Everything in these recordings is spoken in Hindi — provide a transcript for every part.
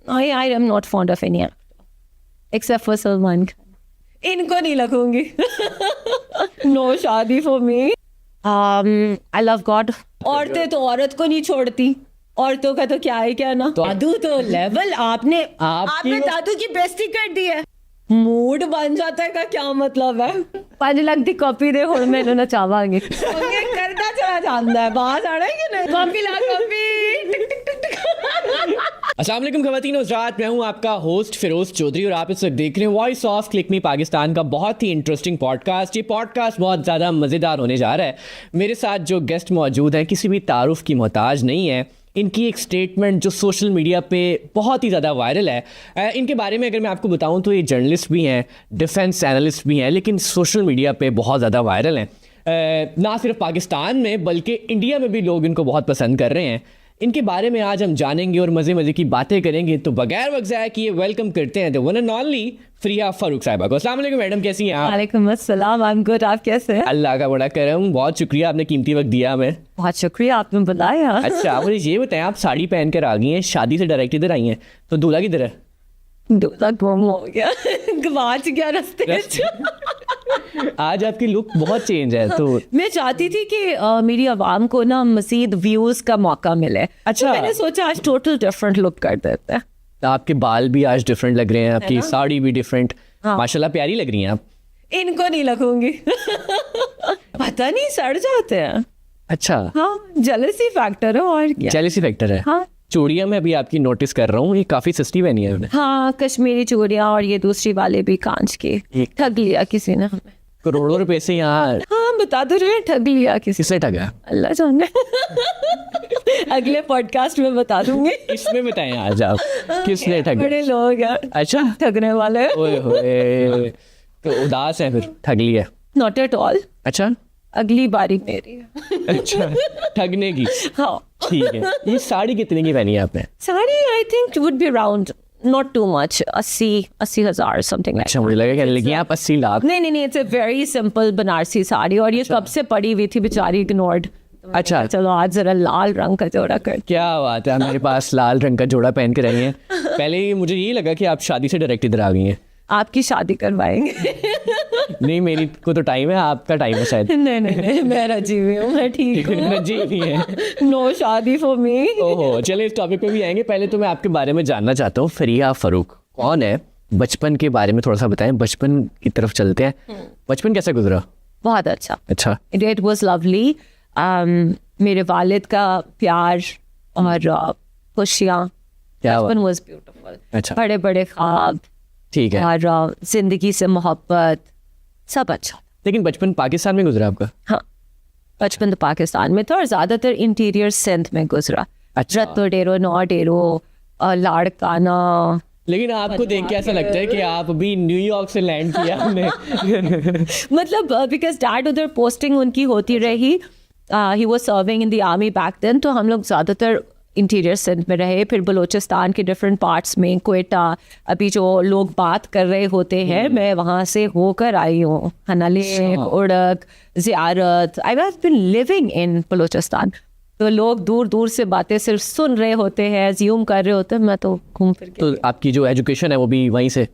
I am not fond of any actor except for Salman Khan. इनको नहीं लगूंगी. No शादी for me. I love God. औरतें तो औरत को नहीं छोड़ती. औरतों का तो क्या है क्या ना. दादू तो लेवल आपने दादू की बेइज्जती कर दी है. मूड बन जाता है का क्या मतलब है. 5 लाख दी कॉपी दे हुण मैनू ना चावांगे. करता चला जाता है बाहर आना है कि नहीं. कॉपी ला कॉपी. अस्सलाम वालेकुम ख़वातीन और हज़रात, मैं हूं आपका होस्ट फिरोज चौधरी और आप इस वक्त देख रहे हैं वॉइस ऑफ क्लिक मी पाकिस्तान का बहुत ही इंटरेस्टिंग पॉडकास्ट. ये पॉडकास्ट बहुत ज़्यादा मज़ेदार होने जा रहा है. मेरे साथ जो गेस्ट मौजूद हैं किसी भी तारुफ की मोहताज नहीं है. इनकी एक स्टेटमेंट जो सोशल मीडिया पे बहुत ही ज़्यादा वायरल है. इनके बारे में अगर मैं आपको बताऊं तो ये जर्नलिस्ट भी हैं, डिफेंस एनालिस्ट भी हैं, लेकिन सोशल मीडिया पे बहुत ज़्यादा वायरल हैं. ना सिर्फ पाकिस्तान में बल्कि इंडिया में भी लोग इनको बहुत पसंद कर रहे हैं. इनके बारे में आज हम जानेंगे और मज़े मज़े की बातें करेंगे. तो बगैर वक्त ज़ाया किए वेलकम करते हैं the one and only Fariha Farooq Sahiba को. अस्सलाम वालेकुम मैडम, कैसी हैं आप? वालेकुम अस्सलाम, आई एम गुड. आप कैसे हैं? अल्लाह का बड़ा करम, बहुत शुक्रिया आपने कीमती वक्त दिया हमें. बहुत शुक्रिया आपने बुलाया. अच्छा मुझे ये बताएं, आप साड़ी पहन कर आ गई हैं, शादी से डायरेक्ट इधर आई हैं, तो दूल्हा किधर है? दूल्हा गुम हो गया. गवाच गया रास्ते. आज आपकी लुक बहुत चेंज है. तो मैं चाहती थी कि मेरी आवाम को ना मजीद व्यूज का मौका मिले. अच्छा. तो मैंने सोचा आज टोटल डिफरेंट लुक कर देते हैं. आपके बाल भी आज डिफरेंट लग रहे हैं, आपकी साड़ी भी डिफरेंट. माशाल्लाह प्यारी लग रही हैं आप. इनको नहीं लगूंगी. पता नहीं सड़ जाते हैं. अच्छा. हाँ, जेलसी फैक्टर है और क्या. जेलसी फैक्टर है. हाँ. चूड़ियाँ मैं अभी आपकी नोटिस कर रहा हूँ, ये काफ़ी सस्ती बनी है. हाँ, कश्मीरी चूड़ियाँ और ये दूसरी वाले भी कांच के. ठग लिया किसी ने हमें. करोड़ों रुपए से यहाँ. हाँ बता दो रहे, ठग लिया किसने ठगा? अल्लाह जाने. अगले पॉडकास्ट में बता दूंगी. इसमें बताएं आज आप किसने ठगा. बड़े लोग हैं. अच्छा. ठगने वाले. ओए होए, तो उदास है फिर, ठग लिया. Not at all. अच्छा. अगली बारी मेरी है. अच्छा, ठगने की. हाँ ठीक है. ये साड़ी कितने की पहनी है आपने? Sari I think would be around not too much 80,000 something like. अच्छा, मुझे लगा कहने लगी आप 80 लाख. नहीं, it's a very simple Banarasi sari और ये कब से पड़ी हुई थी बेचारी, इग्नोर्ड. अच्छा. चलो आज जरा लाल रंग का जोड़ा कर. क्या बात है, मेरे पास लाल रंग का जोड़ा पहन के रही हैं. पहले मुझे ये लगा कि आप शादी से डायरेक्ट इधर आ गई हैं. आपकी शादी करवाएंगे. नहीं, मेरी को तो टाइम है, आपका टाइम है शायद. नहीं, मैं रजी हुई हूँ, मैं ठीक हूँ. रजी हुई है. नो शादी फॉर मी. ओहो, चलिए इस टॉपिक पे भी आएंगे. पहले तो मैं आपके बारे में जानना चाहता हूँ, फ़रिया फ़ारूक कौन है? बचपन के बारे में थोड़ा सा बताएं. बचपन की तरफ चलते हैं. बचपन कैसा गुजरा? बहुत अच्छा. अच्छा. It was lovely. मेरे वालिद का प्यार और खुशियाँ. बचपन वॉज ब्यूटीफुल. अच्छा. बड़े बड़े ख्वाब. ठीक है. और जिंदगी से मोहब्बत, सब अच्छा. लेकिन बचपन पाकिस्तान में गुजरा आपका? हाँ, बचपन तो पाकिस्तान में था और ज्यादातर इंटीरियर सिंध में गुजरा. अच्छा. रत्तो डेरो, नौ डेरो, लाड़काना. लेकिन आपको देख के ऐसा लगता है कि आप अभी न्यूयॉर्क से लैंड किया आपने. मतलब बिकॉज डैड उधर पोस्टिंग उनकी होती रही. He was serving in the army back then. तो हम लोग ज़्यादातर इंटीरियर सिंध में रहे. फिर बलूचिस्तान के डिफरेंट पार्ट्स में, कोयटा, अभी जो लोग बात कर रहे होते हैं, मैं वहाँ से होकर आई हूँ. हनाले, Urak, Ziarat. I have been living in Balochistan. तो लोग दूर दूर से बातें सिर्फ सुन रहे होते हैं, ज़्यूम कर रहे होते हैं, मैं तो घूम फिर के. तो आपकी जो एजुकेशन है वो भी वहीं से?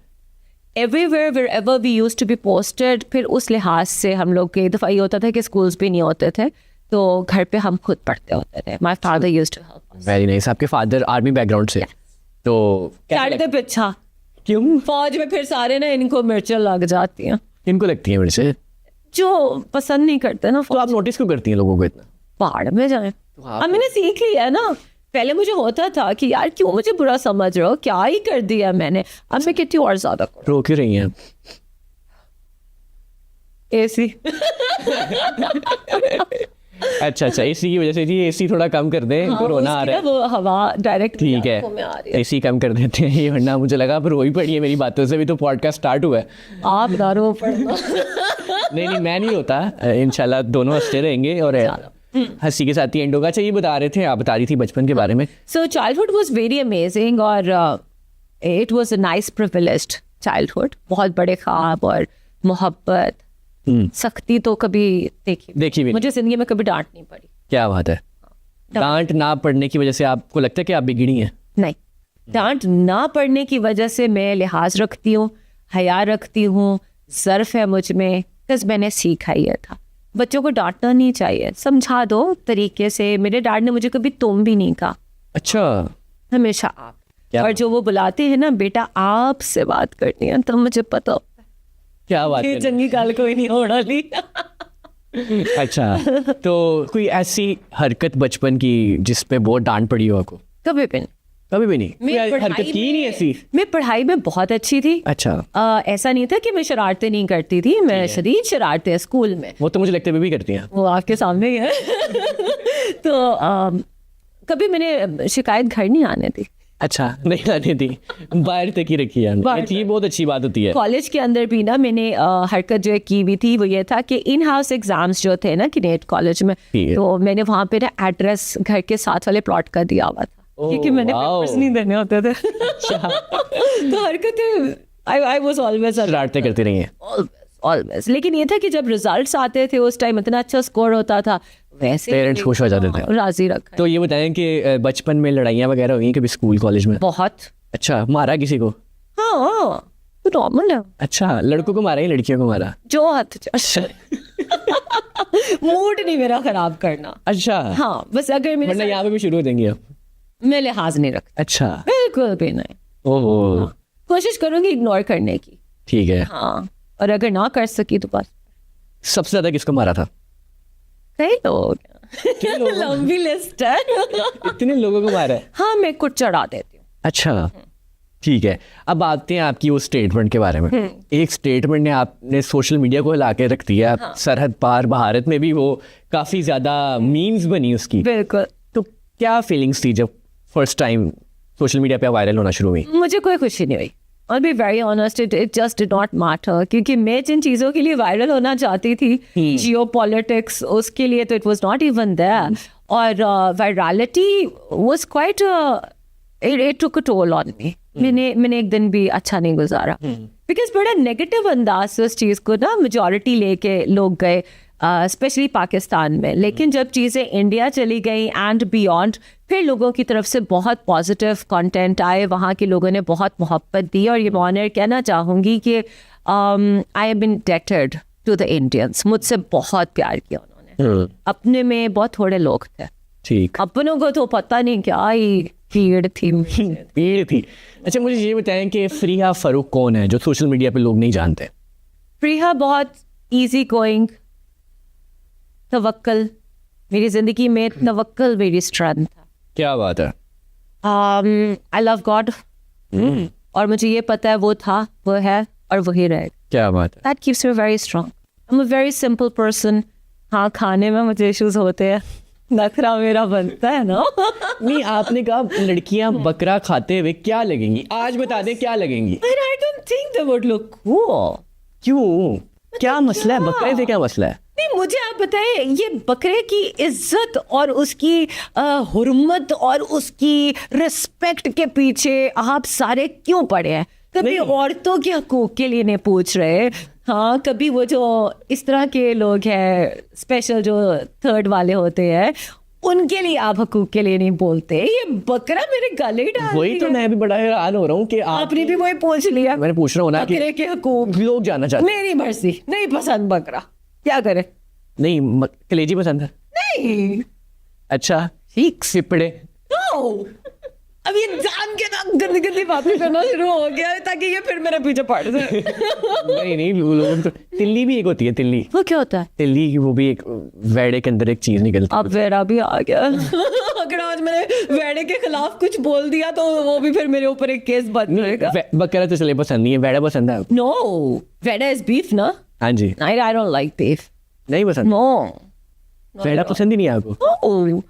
Everywhere wherever we used to be posted. फिर उस लिहाज से हम लोग कई दफ़ा ये होता था कि स्कूल्स भी नहीं होते थे, तो घर पे हम खुद पढ़ते होते थे. My father used to help us. Very nice. आपके फादर आर्मी बैकग्राउंड से? तो चढ़ते पीछा. क्यों? फौज में फिर सारे ना इनको मिर्चें लग जाती हैं. किनको लगती है मेरे से? जो पसंद नहीं करते ना. तो आप नोटिस क्यों करती हैं लोगों को इतना? पहाड़ में जाएं. अब मैंने सीख लिया है ना. पहले मुझे होता था कि यार क्यों मुझे बुरा समझ रहे हो, क्या ही कर दिया मैंने. अब मैं कितनी और ज्यादा करूं. रो क्यों रही हैं? एसी. अच्छा, एसी की वजह से. जी एसी थोड़ा कम कर दें, कोरोना आ रहा है. वो हवा डायरेक्ट ठीक है, एसी कम कर देते हैं. ये वरना मुझे लगा आप रो ही पड़ी है मेरी बातों से. भी तो पॉडकास्ट स्टार्ट हुआ है. आप ना रो पड़ना. नहीं, मैं नहीं होता. इंशाल्लाह दोनों हंसते रहेंगे और हंसी के साथ ही एंड होगा. अच्छा, ये बता रहे थे, आप बता रही थी बचपन के बारे में. सो चाइल्डहुड वाज वेरी अमेजिंग और it was a nice privileged childhood. बहुत बड़े ख्वाब और मोहब्बत. सख्ती तो कभी देखी भी. मुझे जिंदगी में कभी डांट नहीं पड़ी. क्या बात है. डांट ना पड़ने की वजह से आपको लगता है कि आप बिगड़ी हैं? नहीं. डांट ना पड़ने की वजह से मैं लिहाज रखती हूँ, हया रखती हूँ, ज़र्फ है मुझ में, बस मैंने सीखा ही था। बच्चों को डांटना नहीं चाहिए, समझा दो तरीके से। मेरे डैड ने मुझे कभी तुम भी नहीं कहा, अच्छा, हमेशा आप। क्या और जो वो बुलाते हैं ना, बेटा आप से बात करनी है, तो मुझे पता होता है क्या बात ये है। चंगी गाल कोई नहीं होना ली। अच्छा, तो कोई ऐसी हरकत बचपन की जिसपे बहुत डांट पड़ी हो आपको? कभी भी नहीं। कभी भी नहीं? मैं कोई हरकत पढ़ाई की नहीं में- ऐसी? मैं पढ़ाई में बहुत अच्छी थी। अच्छा, ऐसा नहीं था कि मैं शरारतें नहीं करती थी, मैं शदीद शरारतें स्कूल में, वो तो मुझे लगता है भी करती हैं। वो आपके सामने ही है। तो कभी मैंने शिकायत घर नहीं आने दी। अच्छा, नहीं आने दी, बाहर तक ही रखी है। ये बहुत अच्छी बात होती है। कॉलेज के अंदर भी ना मैंने हरकत जो है की हुई थी, वो ये था कि इन हाउस एग्जाम्स जो थे ना किनेट कॉलेज में, ठीक है। तो मैंने वहाँ पे ना एड्रेस घर के साथ वाले प्लॉट का दिया हुआ था, क्योंकि मैंने वाओ। पेपर्स नहीं देने होते थे। तो हरकतें आई वाज ऑलवेज शरारतें करती रही हैं। ऑलवेज। लेकिन ये था कि जब रिजल्ट्स आते थे उस टाइम इतना अच्छा स्कोर होता था, वैसे पेरेंट्स खुश हो जाते थे। राजी रखा है। तो ये बताएं कि बचपन में लड़ाइयाँ वगैरह हुई कभी स्कूल कॉलेज में? बहुत। अच्छा, मारा किसी को? हाँ, तो नॉर्मल है, अच्छा, लड़कों को मारा या लड़कियों को मारा? जो हाथ अच्छा। मूड नहीं मेरा खराब करना। अच्छा, हाँ, बस अगर मेरे वरना यहाँ पे भी शुरू हो देंगे आप। मैं लिहाज नहीं रखती, अच्छा, बिल्कुल भी नहीं। ओहो, कोशिश करूंगी इग्नोर करने की। ठीक है। हाँ, और अगर ना कर सकी तो बस। सबसे ज्यादा किसको मारा था? कई लोग लोग? लंबी लिस्ट है। इतने लोगों को मारा है? हाँ, मैं कुछ चढ़ा देती हूँ। अच्छा, ठीक है। अब आते हैं आपकी उस स्टेटमेंट के बारे में। एक स्टेटमेंट ने आपने सोशल मीडिया को हिला के रख दिया। सरहद पार भारत में भी वो काफी ज्यादा मीम्स बनी उसकी। बिल्कुल। तो क्या फीलिंग्स थी जब फर्स्ट टाइम सोशल मीडिया पे वायरल होना शुरू हुई? मुझे कोई खुशी नहीं हुई। I'll be very honest, it just did not matter, क्योंकि मैं जिन चीज़ों के लिए वायरल होना चाहती थी, जियो पॉलिटिक्स, उसके लिए तो it was not even there. और virality was quite it took a toll on me. मैंने एक दिन भी अच्छा नहीं गुजारा, बिकॉज बड़ा नेगेटिव अंदाज से उस चीज़ को ना मेजॉरिटी लेके लोग गए, स्पेशली पाकिस्तान में। लेकिन जब चीज़ें इंडिया चली गई एंड बियॉन्ड, फिर लोगों की तरफ से बहुत पॉजिटिव कंटेंट आए, वहाँ के लोगों ने बहुत मोहब्बत दी। और ये ऑनर कहना चाहूँगी कि I have been indebted to the Indians. मुझसे बहुत प्यार किया उन्होंने। अपने में बहुत थोड़े लोग थे, ठीक। अपनों को तो पता नहीं क्या ही भीड़ थी। भीड़ थी। अच्छा, मुझे ये बताएं कि फरीहा फारूक कौन है जो सोशल मीडिया पे लोग नहीं जानते? प्रिया बहुत इजी गोइंग, तवक्कल। मेरी जिंदगी में तवक्कल मेरी स्ट्रेंथ था। क्या बात है। आई लव गॉड, और मुझे ये पता है वो था, वो है और वही रहेगा। क्या बात है। That keeps me very strong. I am a very simple person. हाँ, खाने में मुझे इश्यूज होते हैं, नखरा मेरा बनता है ना। नहीं, आपने कहा लड़कियां बकरा खाते हुए क्या लगेंगी, आज बता दें क्या लगेंगी। But I don't think they would look cool. क्यों, क्या मसला है बकरे से, क्या मसला है? नहीं, मुझे आप बताएं, ये बकरे की इज्जत और उसकी हुर्मत और उसकी रिस्पेक्ट के पीछे आप सारे क्यों पड़े हैं? कभी नहीं। औरतों के हकूक के लिए नहीं पूछ रहे। हाँ, कभी वो जो इस तरह के लोग हैं, स्पेशल जो थर्ड वाले होते हैं, उनके लिए आप हकूक के लिए नहीं बोलते। ये बकरा मेरे गले ही डाल वही तो दिया। मैं भी बड़ा हैरान हो रहा हूँ कि आपने भी वही पूछ लिया। मैंने पूछ रहा हूँ ना बकरे कि के हकूक लोग जानना चाहते मेरी मर्जी, नहीं पसंद बकरा, क्या करे? नहीं, कलेजी पसंद है। नहीं, अच्छा, ठीक। सिपड़े? no! अब ये जान के ना गंदी गंदी बातें करना शुरू हो गया है ताकि ये फिर मेरे पीछे पड़ जाए। नहीं नहीं, वो लोग तो तिल्ली भी एक होती है, तिल्ली। वो क्या होता है? तिल्ली वो भी एक वेड़े के अंदर एक चीज निकलती है। अब वेड़ा भी आ गया। अगर आज मैंने वेड़े के खिलाफ कुछ बोल दिया तो वो भी फिर मेरे ऊपर एक केस बन जाएगा। बकरा तो चले पसंद नहीं है, वेड़ा पसंद है। नो, वेड़ा इज बीफ ना। हाँ जी। I don't like beef. नहीं पसंद? नो, वेड़ा पसंद ही नहीं है आपको?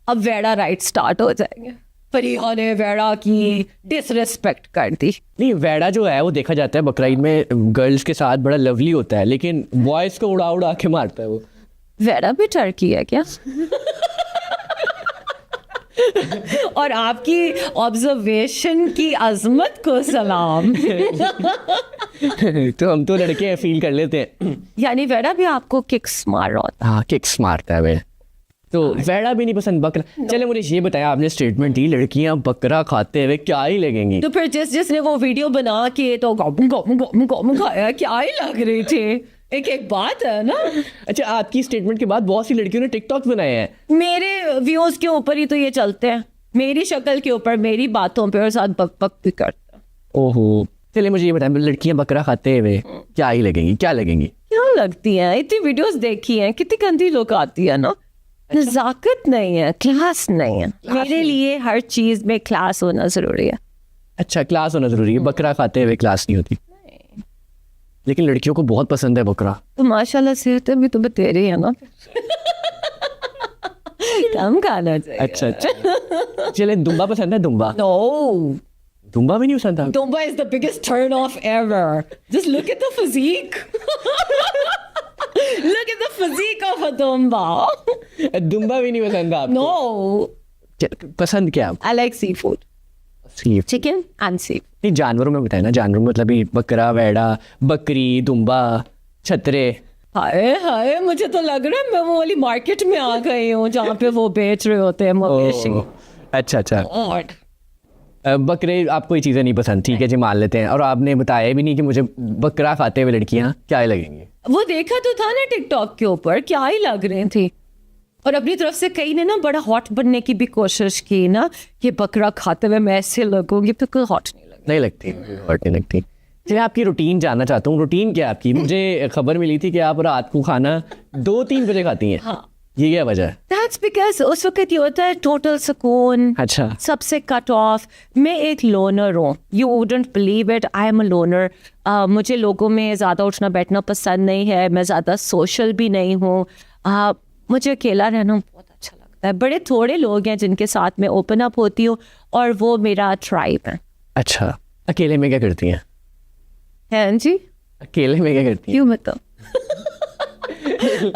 अब वेड़ा राइट स्टार्ट हो जाएंगे। फरीहा ने वेड़ा की डिसरिस्पेक्ट कर दी। नहीं, वेड़ा जो है वो देखा जाता है बकरीद में गर्ल्स के साथ बड़ा लवली होता है, लेकिन बॉयज को उड़ा उड़ा के मारता है वो। वेड़ा भी टर्की है क्या? और आपकी ऑब्जर्वेशन की अजमत को सलाम। तो हम तो लड़के फील कर लेते हैं। यानी वेड़ा भी आपको किक्स मार रहा होता? हाँ, किक्स मारता है वे। तो वेड़ा भी नहीं पसंद, बकरा। चले मुझे ये बताया, आपने स्टेटमेंट दी लड़कियां बकरा खाते हुए क्या ही लगेंगी, तो फिर जिसने वो वीडियो बना के तो गॉम खाया, क्या ही लग रहे थे। एक एक बात है ना। अच्छा, आपकी स्टेटमेंट के बाद बहुत सी लड़कियों ने टिकटॉक बनाए हैं। मेरे व्यूज के ऊपर ही तो ये चलते हैं, मेरी शक्ल के ऊपर, मेरी बातों पे, और साथ बक बक भी करते हैं। ओहो, चलिए मुझे ये बताएं, लड़कियां बकरा खाते हुए क्या ही लगेंगी, क्या लगेंगी? क्या लगती हैं? इतनी वीडियोस देखी हैं, कितनी गंदी लोग आती है ना। नजाकत नहीं है, क्लास नहीं है। मेरे लिए हर चीज में क्लास होना जरूरी है। अच्छा, क्लास होना जरूरी है, बकरा खाते हुए क्लास नहीं होती। लेकिन लड़कियों को बहुत पसंद है बकरा। तो माशाल्लाह सेहतें भी तुम्हें तेरी है ना। कम खाना चाहिए। अच्छा अच्छा, चले दुम्बा पसंद है? दुम्बा? नो, दुम्बा भी नहीं पसंद था? Dumba is the biggest turn off ever. Just look at the physique. Look at the physique of a Dumba. दुम्बा भी नहीं पसंद था आपको? No, पसंद क्या? I like seafood. Chicken and seafood. नहीं, जानवरों में बताए ना, जानवरों में मतलब ये बकरा, वेड़ा, बकरी, दुम्बा, छतरे। हाय हाय, मुझे तो लग रहा है मैं वो वाली मार्केट में आ गई हूँ जहाँ पे वो बेच रहे होते हैं मवेशी। अच्छा अच्छा, और बकरे आपको ये चीज़ें नहीं पसंद, ठीक है जी, मान लेते हैं। और आपने बताया भी नहीं कि मुझे बकरा खाते हुए लड़कियाँ क्या ही लगेंगी। वो देखा तो था ना टिकटॉक के ऊपर, क्या ही लग रही थी। और अपनी तरफ से कई ने ना बड़ा हॉट बनने की भी कोशिश की ना, कि बकरा खाते हुए मैं ऐसे लगूंगी, तो कोई हॉट नहीं लगती। हॉट नहीं लगती। चलिए आपकी रूटीन जानना चाहता हूँ, रूटीन क्या है आपकी? मुझे खबर मिली थी कि आप रात को खाना 2-3 बजे खाती हैं। हाँ, ये क्या वजह है? That's because उस वक्त ये होता है टोटल सुकून, अच्छा, सबसे कट ऑफ। मैं एक लोनर हूँ, you wouldn't believe it, I am a loner. मुझे लोगों में ज़्यादा उठना बैठना पसंद नहीं है, मैं ज़्यादा सोशल भी नहीं हूँ। मुझे अकेला रहना बहुत अच्छा लगता है। बड़े थोड़े लोग हैं जिनके साथ मैं ओपन अप होती हूँ, और वो मेरा ट्राइब है। अच्छा, अकेले में क्या करती हैं? हैं जी, अकेले में क्या करती हैं? क्यों बताओ?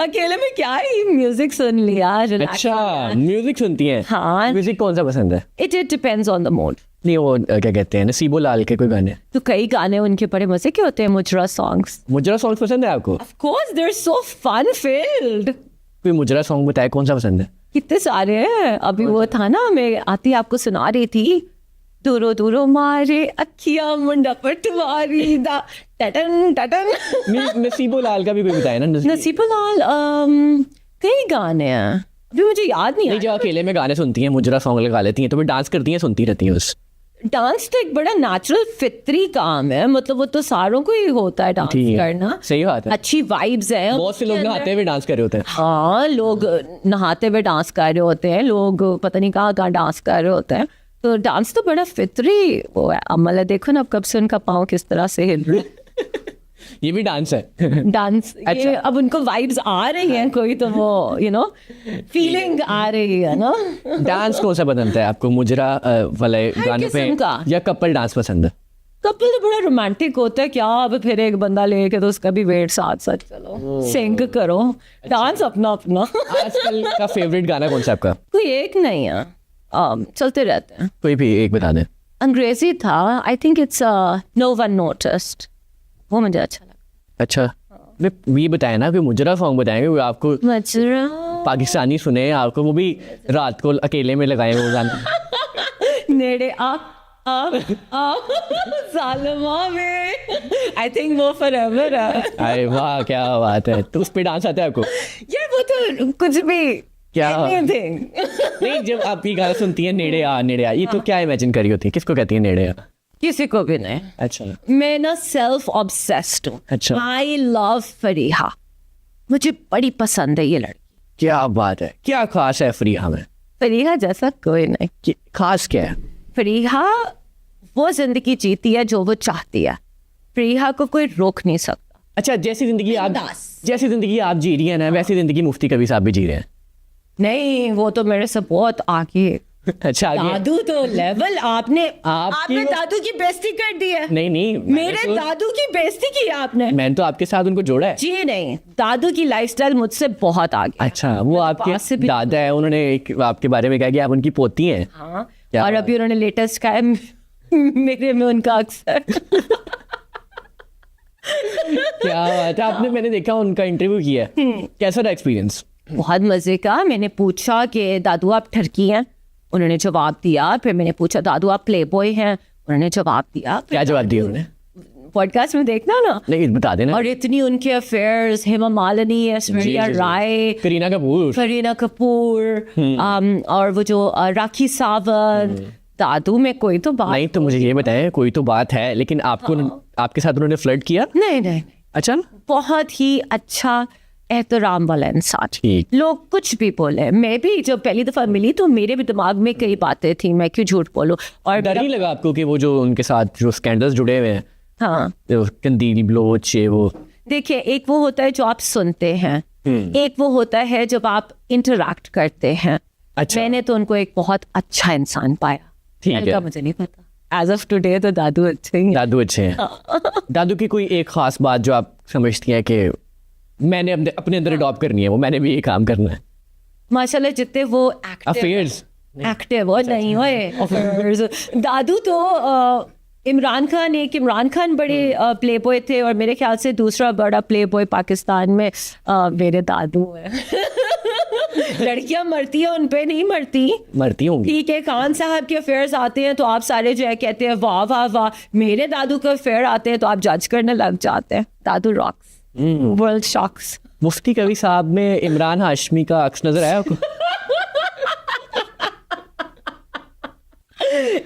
अकेले में क्या ही म्यूजिक सुन लिया, relax अच्छा, हो गया। म्यूजिक सुनती हैं? हाँ, म्यूजिक कौन सा पसंद है? It depends on the mood. नहीं, वो क्या कहते हैं, नसीबो लाल के कोई गाने? तो कई गाने उनके बड़े मजे के होते हैं, मुजरा सॉन्ग्स। मुजरा सॉन्ग पसंद है आपको? Of course, they're so fun filled. कोई मुजरा सॉन्ग बताए, कौन सा पसंद है? कितने सारे हैं। अभी वो था ना, मैं आती आपको सुना रही थी, दूरो दूरो मारे अखियां मुंडा पटवारी दा टटन टटन। नहीं, नसीबो लाल का भी कोई बताया ना। नसीबुलाल, कई गाने हैं, अभी मुझे याद नहीं नहीं, आ जो अकेले में गाने सुनती हैं, मुजरा सॉन्ग लगा लेती हैं, तो फिर डांस करती हैं, सुनती रहती हैं बस? डांस तो एक बड़ा नेचुरल फितरी काम है, मतलब वो तो सारों को ही होता है डांस ठीक है, करना। सही बात है। अच्छी वाइब्स हैं। बहुत से लोग नहाते हुए डांस कर रहे होते हैं। हाँ, लोग नहाते हुए डांस कर रहे होते हैं, लोग पता नहीं कहाँ कहाँ डांस कर रहे होते हैं। तो डांस तो बड़ा फितरी वो है, अमल है। देखो ना अब कब से उनका पाँव किस तरह से हिल रहा है। ये भी डांस है। डांस अच्छा। अब उनको वाइब्स आ रही हैं, कोई तो वो फीलिंग आ रही है ना। डांस कौन सा पसंद है आपको? मुजरा वाले गाने पे किस्म का। या कपल डांस पसंद है? कपल तो बड़ा रोमांटिक होता है क्या, अब फिर एक बंदा लेके तो उसका भी वेट साथ साथ चलो सिंक करो। डांस अपना अपना। आजकल का फेवरेट गाना कौन सा आपका? कोई एक नहीं है, चलते रहते हैं। कोई भी एक बता दें। अंग्रेजी था, I think it's no one noticed, वो मुझे अच्छा लगा। अच्छा, ये बताया ना, कि मुजरा सॉन्ग बताएंगे वो आपको मुजरा पाकिस्तानी सुने आपको, वो भी रात को अकेले में लगाए वो गाना। नेड़े आ जालिमा में, आई थिंक वो फॉरएवर है। अरे वाह, क्या बात है। तो उस पे डांस आता है आपको? यार वो तो कुछ भी क्या? anything। नहीं, जब आप ये गाना सुनती है नेड़े आ नेड़े आ, ये तो क्या इमेजिन करी होती है? किसको कहती है नेड़े आ? किसी को भी नहीं। अच्छा मैं ना सेल्फ ऑब्सेस्ड हूँ। अच्छा। आई लव फरीहा, मुझे बड़ी पसंद है ये लड़की। क्या बात है, क्या खास है फरीहा में? फरीहा जैसा कोई नहीं। खास क्या है? फरीहा वो जिंदगी जीती है जो वो चाहती है, फरीहा को कोई रोक नहीं सकता। अच्छा, जैसी जिंदगी आप जी रही है ना, वैसी जिंदगी मुफ्ती कबीर साहब भी जी रहे हैं। नहीं, वो तो मेरे से बहुत आगे। अच्छा, आगे? दादू तो लेवल आपने आपकी दादू की बेइज्जती कर दी है। नहीं, मेरे दादू की बेइज्जती की आपने। मैंने तो आपके साथ उनको जोड़ा है। जी नहीं, दादू की लाइफस्टाइल मुझसे बहुत आगे। अच्छा, वो आपके पास से भी- दादा है, उन्होंने आपके बारे में कहा कि आप उनकी पोती हैं। हाँ, क्या और बात अभी उन्होंने लेटेस्ट का है मेरे में उनका अक्सर। क्या बात है। आपने, मैंने देखा उनका इंटरव्यू किया है, कैसा था एक्सपीरियंस? बहुत मजे का। मैंने पूछा कि दादू आप ठरकी हैं, उन्होंने जवाब दिया। फिर मैंने पूछा दादू आप प्ले बॉय हैं, उन्होंने जवाब दिया। क्या जवाब दिया उन्होंने? पॉडकास्ट में देखना ना। नहीं बता देना। और इतनी उनके अफेयर्स, हेमा मालिनी, ऐश्वर्या राय, करीना कपूर और वो जो राखी सावंत, दादू में कोई तो बात नहीं। तो मुझे ये बताएं, कोई तो बात है, लेकिन आपको आपके साथ उन्होंने फ्लर्ट किया? नहीं। अच्छा, बहुत ही अच्छा एहतराम वाला इंसान। ठीक। लोग कुछ भी बोले, मैं भी जब पहली दफा मिली तो मेरे भी दिमाग में कई बातें थी, मैं क्यों झूठ बोलूं। और डर नहीं लगा आपको कि वो जो उनके साथ जो स्कैंडल्स जुड़े हुए हैं, हाँ, कंदील ब्लोच, वो देखिए, एक वो होता है जो आप सुनते हैं, एक वो होता है जब आप इंटरैक्ट करते हैं। अच्छा। मैंने तो उनको एक बहुत अच्छा इंसान पाया। ठीक है। मुझे नहीं पता, एज ऑफ टुडे तो दादू अच्छे हैं। दादू अच्छे हैं। दादू की कोई एक खास बात जो आप समझती हैं कि मैंने अपने अंदर अडॉप्ट करनी है, वो मैंने भी ये काम करना है? माशाल्लाह जितने वो अफेयर्स एक्टिव और नहीं होए अफेयर्स। दादू तो इमरान खान बड़े प्ले बॉय थे, और मेरे ख्याल से दूसरा बड़ा प्ले बॉय पाकिस्तान में मेरे दादू है। लड़कियां मरती है, उन पे नहीं मरती होंगी। ठीक है, खान साहब के अफेयर्स आते हैं तो आप सारे जो है कहते हैं वाह वाह वाह। मेरे दादू के अफेयर आते हैं तो आप जज करने लग जाते हैं। दादू रॉक्स, वर्ल्ड शॉक्स। मुफ्ती कवि साहब में इमरान हाशमी का अक्स नजर आया आपको?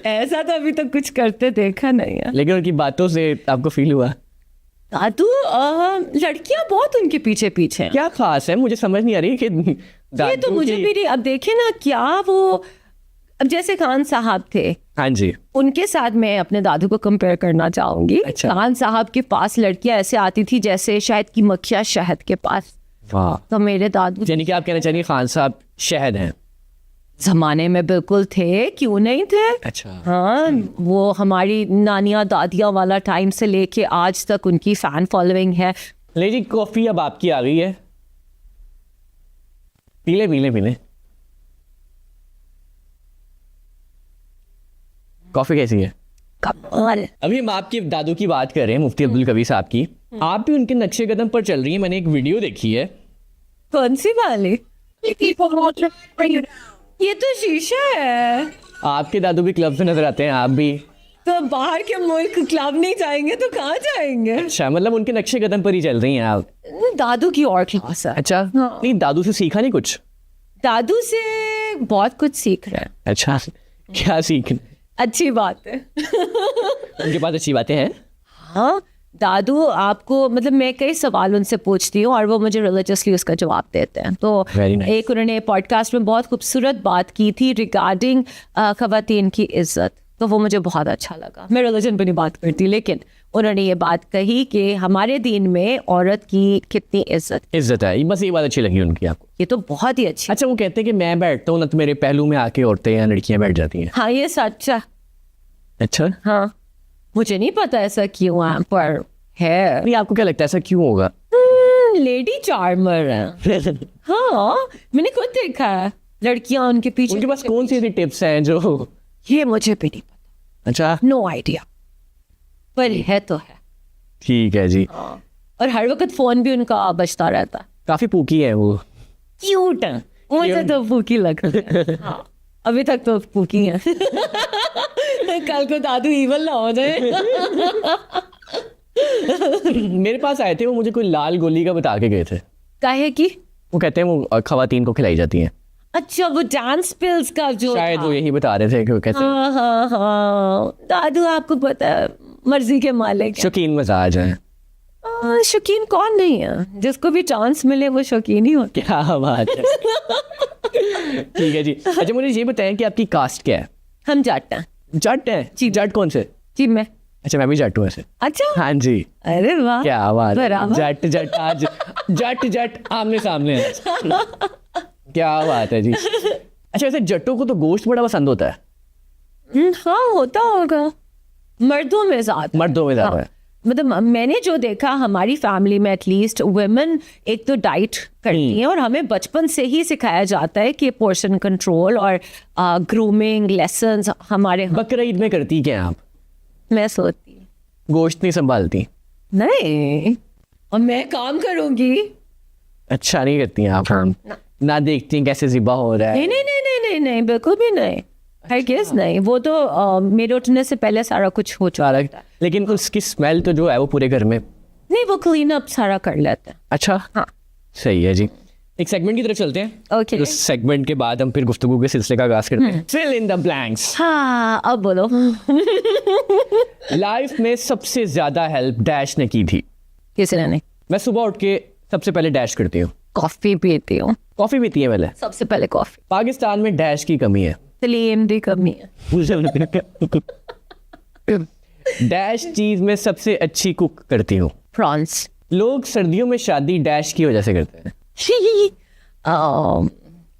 ऐसा तो अभी तक कुछ करते देखा नहीं है, लेकिन उनकी बातों से आपको फील हुआ? दादू लड़कियां बहुत उनके पीछे हैं। क्या खास है, मुझे समझ नहीं आ रही कि ये तो मुझे भी नहीं। अब देखे ना क्या वो, अब जैसे खान साहब थे, हाँ जी, उनके साथ मैं अपने दादू को कंपेयर करना चाहूंगी। अच्छा। खान साहब के पास लड़कियां ऐसे आती थी जैसे शायद की मक्खियां शहद के पास। वाह। तो मेरे दादू यानी कि आप कहना चाहिए खान साहब शहद हैं? जमाने में बिल्कुल थे, क्यों नहीं थे। अच्छा। हाँ, वो हमारी नानियां दादियां वाला टाइम से लेके आज तक उनकी फैन फॉलोइंग है। ले जी, कॉफी अब आपकी आ गई है, पीले। कॉफी कैसी है? कमाल। अभी हम आपके दादू की बात कर रहे हैं, मुफ्ती अब्दुल कवी साहब की। आप भी उनके नक्शे कदम पर चल रही हैं। मैंने एक वीडियो देखी है। कौन सी वाली? ये तो शीशा है। आपके दादू भी क्लब से नजर आते हैं, आप भी। तो बाहर के मुल्क क्लब नहीं जाएंगे तो कहाँ जाएंगे? अच्छा, मतलब उनके नक्शे कदम पर ही चल रही हैं आप। दादू की और क्लास है। अच्छा। हाँ। नहीं, दादू से सीखा नहीं कुछ? दादू से बहुत कुछ सीख रहे हैं। अच्छा, क्या सीख? अच्छी बात है। उनके पास अच्छी बातें हैं। हाँ, दादू आपको, मतलब मैं कई सवाल उनसे पूछती हूँ और वो मुझे रिलीजियसली उसका जवाब देते हैं। तो Very nice. एक उन्होंने पॉडकास्ट में बहुत खूबसूरत बात की थी रिगार्डिंग ख़वातीन की इज्जत, तो वो मुझे बहुत अच्छा लगा। मैं रिलीजन पर नहीं बात करती, लेकिन उन्होंने ये बात कही कि हमारे दीन में औरत की कितनी इज्जत है। बस ये बात अच्छी लगी उनकी आपको? ये तो बहुत ही अच्छी। अच्छा, वो कहते हैं कि मैं बैठता हूँ ना तो मेरे पहलू में आके औरतें या लड़कियां बैठ जाती हैं। हाँ, ये सच है। अच्छा। हाँ, मुझे नहीं पता ऐसा क्यों है, पर है। नहीं, आपको क्या लगता है ऐसा क्यों होगा? लेडी चार्मर है। हाँ, मैंने खुद देखा है लड़कियां उनके पीछे। उनके पास कौन सी ऐसी टिप्स हैं जो? ये मुझे भी नहीं पता। अच्छा। नो आइडिया, पर है तो है। ठीक है जी। और हर वक्त फोन भी उनका बजता रहता है। काफी पूकी है वो। क्यूट है, मुझे तो पूकी लगती है। हाँ, अभी तक तो पूकी है। कल को दादू इवल ना हो जाए। मेरे पास आए थे, वो मुझे कोई लाल गोली का बता के गए थे। काहे की? वो कहते हैं वो खवातीन को खिलाई जाती हैं। अच्छा, वो डांस पिल्स का जो शायद था। वो यही बता रहे थे कि वो कहते हैं। हाँ, दादू आपको पता है मर्जी के मालिक हैं। शौकीन मजाज है। शौकीन कौन नहीं है, जिसको भी चांस मिले वो शौकीन ही होता है। क्या बात है। ठीक है जी। अच्छा, मुझे ये बताएं कि आपकी कास्ट क्या है? हम जट हैं। जट है जी? जट कौन से? जी मैं। अच्छा, मैं भी जट हूँ ऐसे। अच्छा, हाँ जी। अरे वाह, क्या बात है। बराबर। जट आज जट आमने सामने है। क्या बात है जी। अच्छा, वैसे जट्टों को तो गोश्त बड़ा पसंद होता है। हाँ, होता होगा, मर्दों में ज्यादा। मर्दों में ज्यादा है। मतलब मैंने जो देखा हमारी फैमिली में एटलीस्ट वुमेन एक तो डाइट करती हैं और हमें बचपन से ही सिखाया जाता है कि पोर्शन कंट्रोल और ग्रूमिंग लेसन्स हमारे। बकरा ईद में करती क्या आप? मैं सोचती गोश्त नहीं संभालती? नहीं, और मैं काम करूंगी। अच्छा, नहीं करती हैं आप काम? ना देखती हैं कैसे ज़िबा हो रहा है? नहीं नहीं नहीं नहीं नहीं नहीं बिल्कुल भी नहीं। आई गेस नहीं, वो तो मेरे उठने से पहले सारा कुछ हो चुका है। लेकिन उसकी स्मेल तो जो है वो पूरे घर में। नहीं, वो क्लीन अप सारा कर लेते हैं। अच्छा, हाँ सही है जी। एक सेगमेंट की तरफ चलते हैं। ओके। उस सेगमेंट के बाद हम फिर गुफ्तगू के सिलसिले का आगाज करते हैं। Fill in the blanks. हाँ अब बोलो। लाइफ में सबसे ज्यादा हेल्प डैश ने की थी। किसी ने नहीं। मैं सुबह उठ के सबसे पहले डैश करती हूँ। कॉफी पीती हूँ, कॉफी पीती है पहले? सबसे पहले कॉफी। पाकिस्तान में डैश की कमी है। सलीम दी कमी है। डैश चीज में सबसे अच्छी कुक करती हूँ। प्रॉन्स। लोग सर्दियों में शादी डैश की वजह से करते हैं।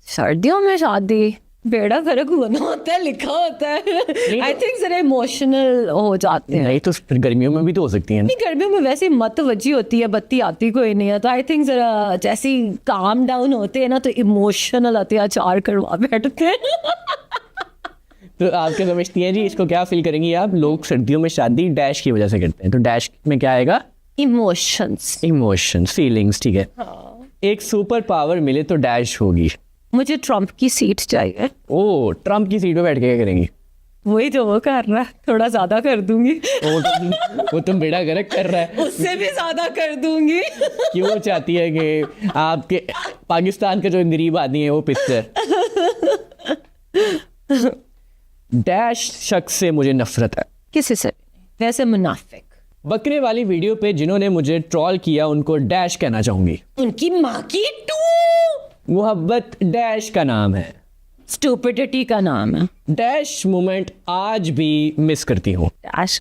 सर्दियों में शादी बेड़ा गर्क होना होता है, लिखा होता है। आई थिंक जरा इमोशनल हो जाते हैं। नहीं तो फिर गर्मियों में भी तो हो सकती है ना? नहीं, गर्मियों में वैसे मत वजी होती है, बत्ती आती कोई नहीं है, तो आई थिंक जरा जैसे काम डाउन होते हैं ना तो इमोशनल अत्याचार करवा बैठते हैं। तो आप क्या समझती हैं जी, इसको क्या फील करेंगी आप? लोग सर्दियों में शादी डैश की वजह से करते हैं, तो डैश में क्या आएगा? इमोशंस। इमोशंस, फीलिंग्स, ठीक है। एक सुपर पावर मिले तो डैश होगी। मुझे ट्रम्प की सीट चाहिए। ओ, ट्रम्प की सीट पे बैठ के क्या करेंगी? वही तो वो कर रहा है, थोड़ा ज्यादा कर दूंगी। वो तुम बेड़ा गर्क कर रहा है। उससे भी ज्यादा कर दूंगी। क्यों चाहती है कि आपके पाकिस्तान का जो गरीब आदमी है वो पिक्चर? डैश शख्स से मुझे नफरत है। किसी से वैसे मुनाफिक। बकरे वाली वीडियो पे जिन्होंने मुझे ट्रोल किया उनको डैश कहना चाहूंगी। उनकी माँ की टू। मोहब्बत डैश का नाम है। स्टूपिडिटी का नाम है। डैश मोमेंट आज भी मिस करती हूँ। डैश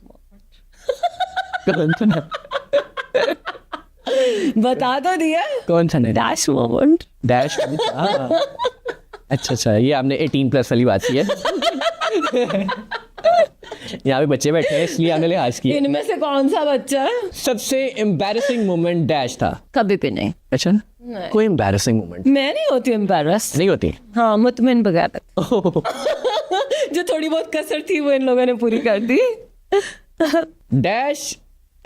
बता तो दिया। कौन सा नहीं? Dash moment. डैश। अच्छा, ये आपने 18+ वाली बात की है। यहाँ पे बच्चे बैठे हैं इसलिए आपने लिहाज किया। इनमें से कौन सा बच्चा है? सबसे एम्बैरेसिंग मोमेंट डैश था। कभी भी नहीं। अच्छा, कोई एम्बैरेसिंग मोमेंट मैं नहीं होती एम्बैरस। नहीं होती? हाँ, मुतमिन बगैर। जो थोड़ी बहुत कसर थी वो इन लोगों ने पूरी कर दी। डैश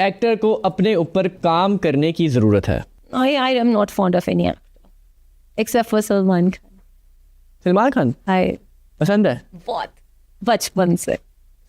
एक्टर को अपने ऊपर काम करने की जरूरत है। I am not fond of any actor except for Salman Khan. Salman Khan हाय पसंद है? बहुत बचपन से।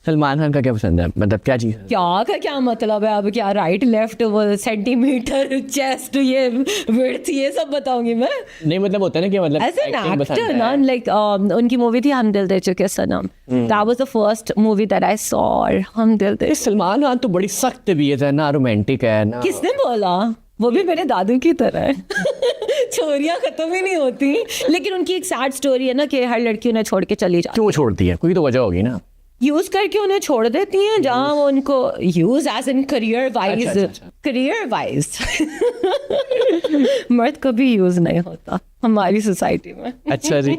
सलमान खान का क्या पसंद है, मतलब क्या चीज है? क्या का क्या मतलब है? अब क्या राइट लेफ्ट वो सेंटीमीटर चेस्ट ये विड्थ ये सब बताऊंगी मैं? नहीं मतलब होता है ना कि मतलब एज एन acting पसंद एक्टर है। ना, लाइक उनकी मूवी थी हम Dil De Chuke Sanam. That was the first movie that I saw. Hum Dil दे। सलमान खान तो बड़ी सख्त तबीयत है ना, रोमांटिक है ना। किसने बोला? वो भी मेरे दादू की तरह है। छोरियां खत्म ही नहीं होती। लेकिन उनकी एक सैड स्टोरी है ना कि हर लड़की उन्हें छोड़ के चली जाती क्यों छोड़ती है? कोई तो वजह होगी ना। यूज करके उन्हें छोड़ देती हैं, जहां वो उनको use as in career wise. अच्छा। करियर वाइज मर्द कभी यूज नहीं होता हमारी सोसाइटी में। अच्छा जी।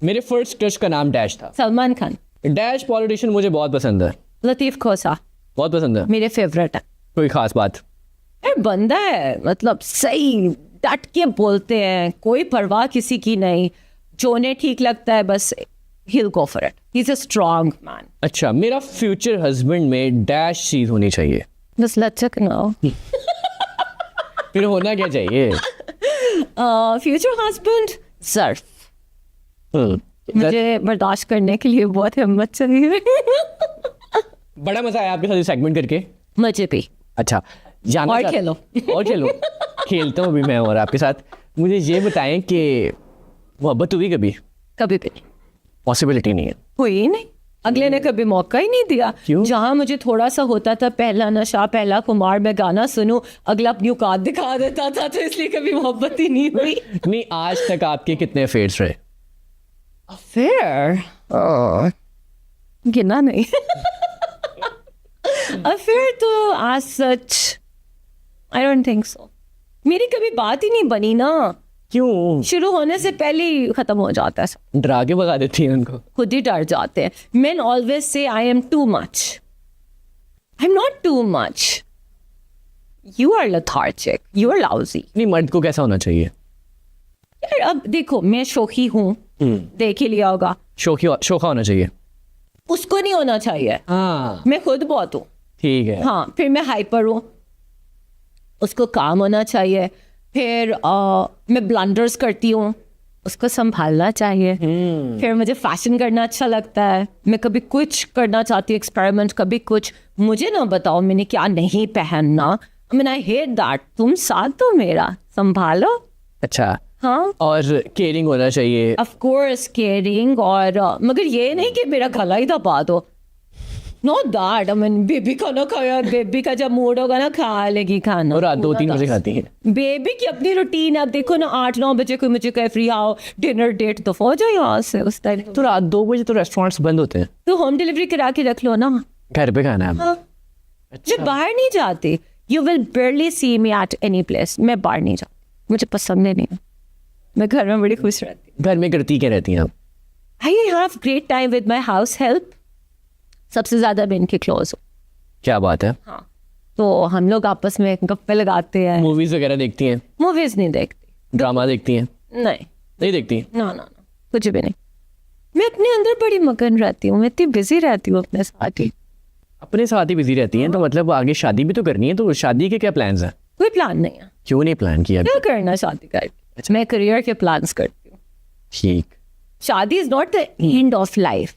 मेरे फर्स्ट क्रश का नाम डैश था। सलमान खान। डैश पॉलिटिशियन मुझे बहुत पसंद है। लतीफ खोसा बहुत पसंद है। मेरे फेवरेट है। कोई खास बात? यार बंदा है, मतलब सही डट के बोलते हैं, कोई परवाह किसी की नहीं, जो उन्हें ठीक लगता है बस he'll go for it. He's a strong man. अच्छा, मेरा फ्यूचर हस्बैंड में डैश चीज होनी चाहिए। Just लचक ना हो। फिर होना क्या चाहिए? Future husband Surf. हम्म, मुझे बर्दाश्त करने के लिए बहुत हिम्मत चाहिए। बड़ा मजा आया आपके साथ सेगमेंट करके। मुझे भी। अच्छा, जाना और चाहते- खेलो। और खेलो। खेलता हूँ अभी मैं और आपके साथ। मुझे ये बताएं कि मोहब्बत हुई कभी? कभी भी नहीं पॉसिबिलिटी नहीं है। हुई नहीं। अगले ने कभी मौका ही नहीं दिया। क्यों? जहाँ मुझे थोड़ा सा होता था पहला नशा पहला खुमार, मैं गाना सुनूं, अगला अपनी औकात दिखा देता था, तो इसलिए कभी मोहब्बत ही नहीं हुई। नहीं, आज तक आपके कितने अफेयर्स रहे? अफेयर गिना नहीं। अफेयर तो आज सच आई डोंट थिंक सो। मेरी कभी बात ही नहीं बनी ना। क्यों? शुरू होने से पहले ही खत्म हो जाता है सब। डरा के भगा देती है उनको। खुद ही डर जाते हैं। Men always say I am too much. I'm not too much. You are lethargic. You are lousy. नहीं, मर्द को कैसा होना चाहिए? यार अब देखो, मैं शौकी हूँ, देख ही लिया होगा। शोखा होना चाहिए। उसको नहीं होना चाहिए। हाँ मैं खुद बहुत हूँ। ठीक है। हाँ, फिर मैं हाइपर हूँ, उसको काम होना चाहिए। फिर मैं ब्लंडर्स करती हूँ, उसको संभालना चाहिए। फिर मुझे फैशन करना अच्छा लगता है, मैं कभी कुछ करना चाहती हूँ एक्सपेरिमेंट, कभी कुछ। मुझे ना बताओ मैंने क्या नहीं पहनना, आई मीन आई हेट दैट। तुम साथ दो मेरा, संभालो। अच्छा, हाँ, और केयरिंग होना चाहिए। ऑफ कोर्स केयरिंग, और मगर ये नहीं कि मेरा गला ही दबा दो, not that. I mean baby खाना खाया, बेबी का जब मूड होगा ना खा लेगी खाना। और रात 2-3 बजे खाती हैं। बेबी की अपनी रूटीन है। अब देखो ना 8-9 बजे कोई मुझे कहे फ्री आओ डिनर डेट, तो हो जाओ यहाँ से उस टाइम। तो रात 2 बजे तो रेस्टोरेंट्स बंद होते हैं, तो होम डिलीवरी करा के रख लो ना, घर पे खाना है। हाँ। मैं बाहर नहीं जाती, you will barely see me at any place. मैं बाहर नहीं जाती, मुझे पसंद ही नहीं है, मैं घर में बड़ी खुश रहती हूँ। घर में करती क्या रहती हैं आप? I have great time with my house help, सबसे ज्यादा मैं इनके क्लोज हूँ। क्या बात है। हाँ, तो हम लोग आपस में गप्पे लगाते हैं। मूवीज वगैरह देखती हैं? मूवीज नहीं देखती। ड्रामा देखती हैं? नहीं नहीं देखती। ना ना ना, कुछ भी नहीं। मैं अपने अंदर बड़ी मगन रहती हूँ, मैं इतनी बिजी रहती हूँ अपने साथ ही। अपने साथ ही बिजी रहती हैं, तो मतलब आगे शादी भी तो करनी है, तो शादी के क्या प्लान्स हैं? कोई प्लान नहीं है। क्यों नहीं प्लान किया? क्या करना शादी करके? मैं करियर के प्लान्स करती हूँ। ठीक। शादी is not the end of life.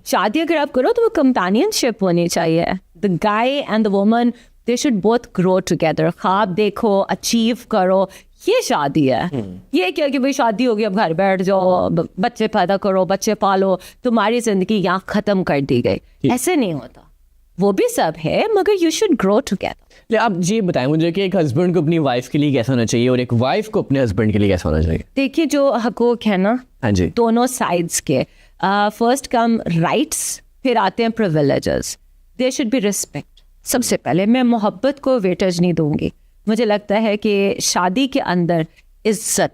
शादी अगर आप करो तो वो कंपेनियनशिप होनी चाहिए। The guy and the woman, they should both grow together. ख्वाब देखो, अचीव करो, ये शादी है। ये क्या कि भाई शादी होगी अब घर बैठ जाओ, बच्चे पैदा करो, बच्चे पालो, तुम्हारी जिंदगी यहाँ खत्म कर दी गई। ऐसे नहीं होता, वो भी सब है, मगर यू शुड ग्रो टुगेदर। आप ये बताएं मुझे कि एक हस्बैंड को अपनी वाइफ के लिए कैसा होना चाहिए और एक वाइफ को अपने हस्बैंड के लिए कैसा होना चाहिए? देखिए, जो हकूक है ना, हाँ जी। दोनों साइड्स के, फर्स्ट कम राइट्स, फिर आते हैं privileges. They should be respect. सबसे पहले मैं मोहब्बत को वेटेज नहीं दूंगी। मुझे लगता है कि शादी के अंदर इज्जत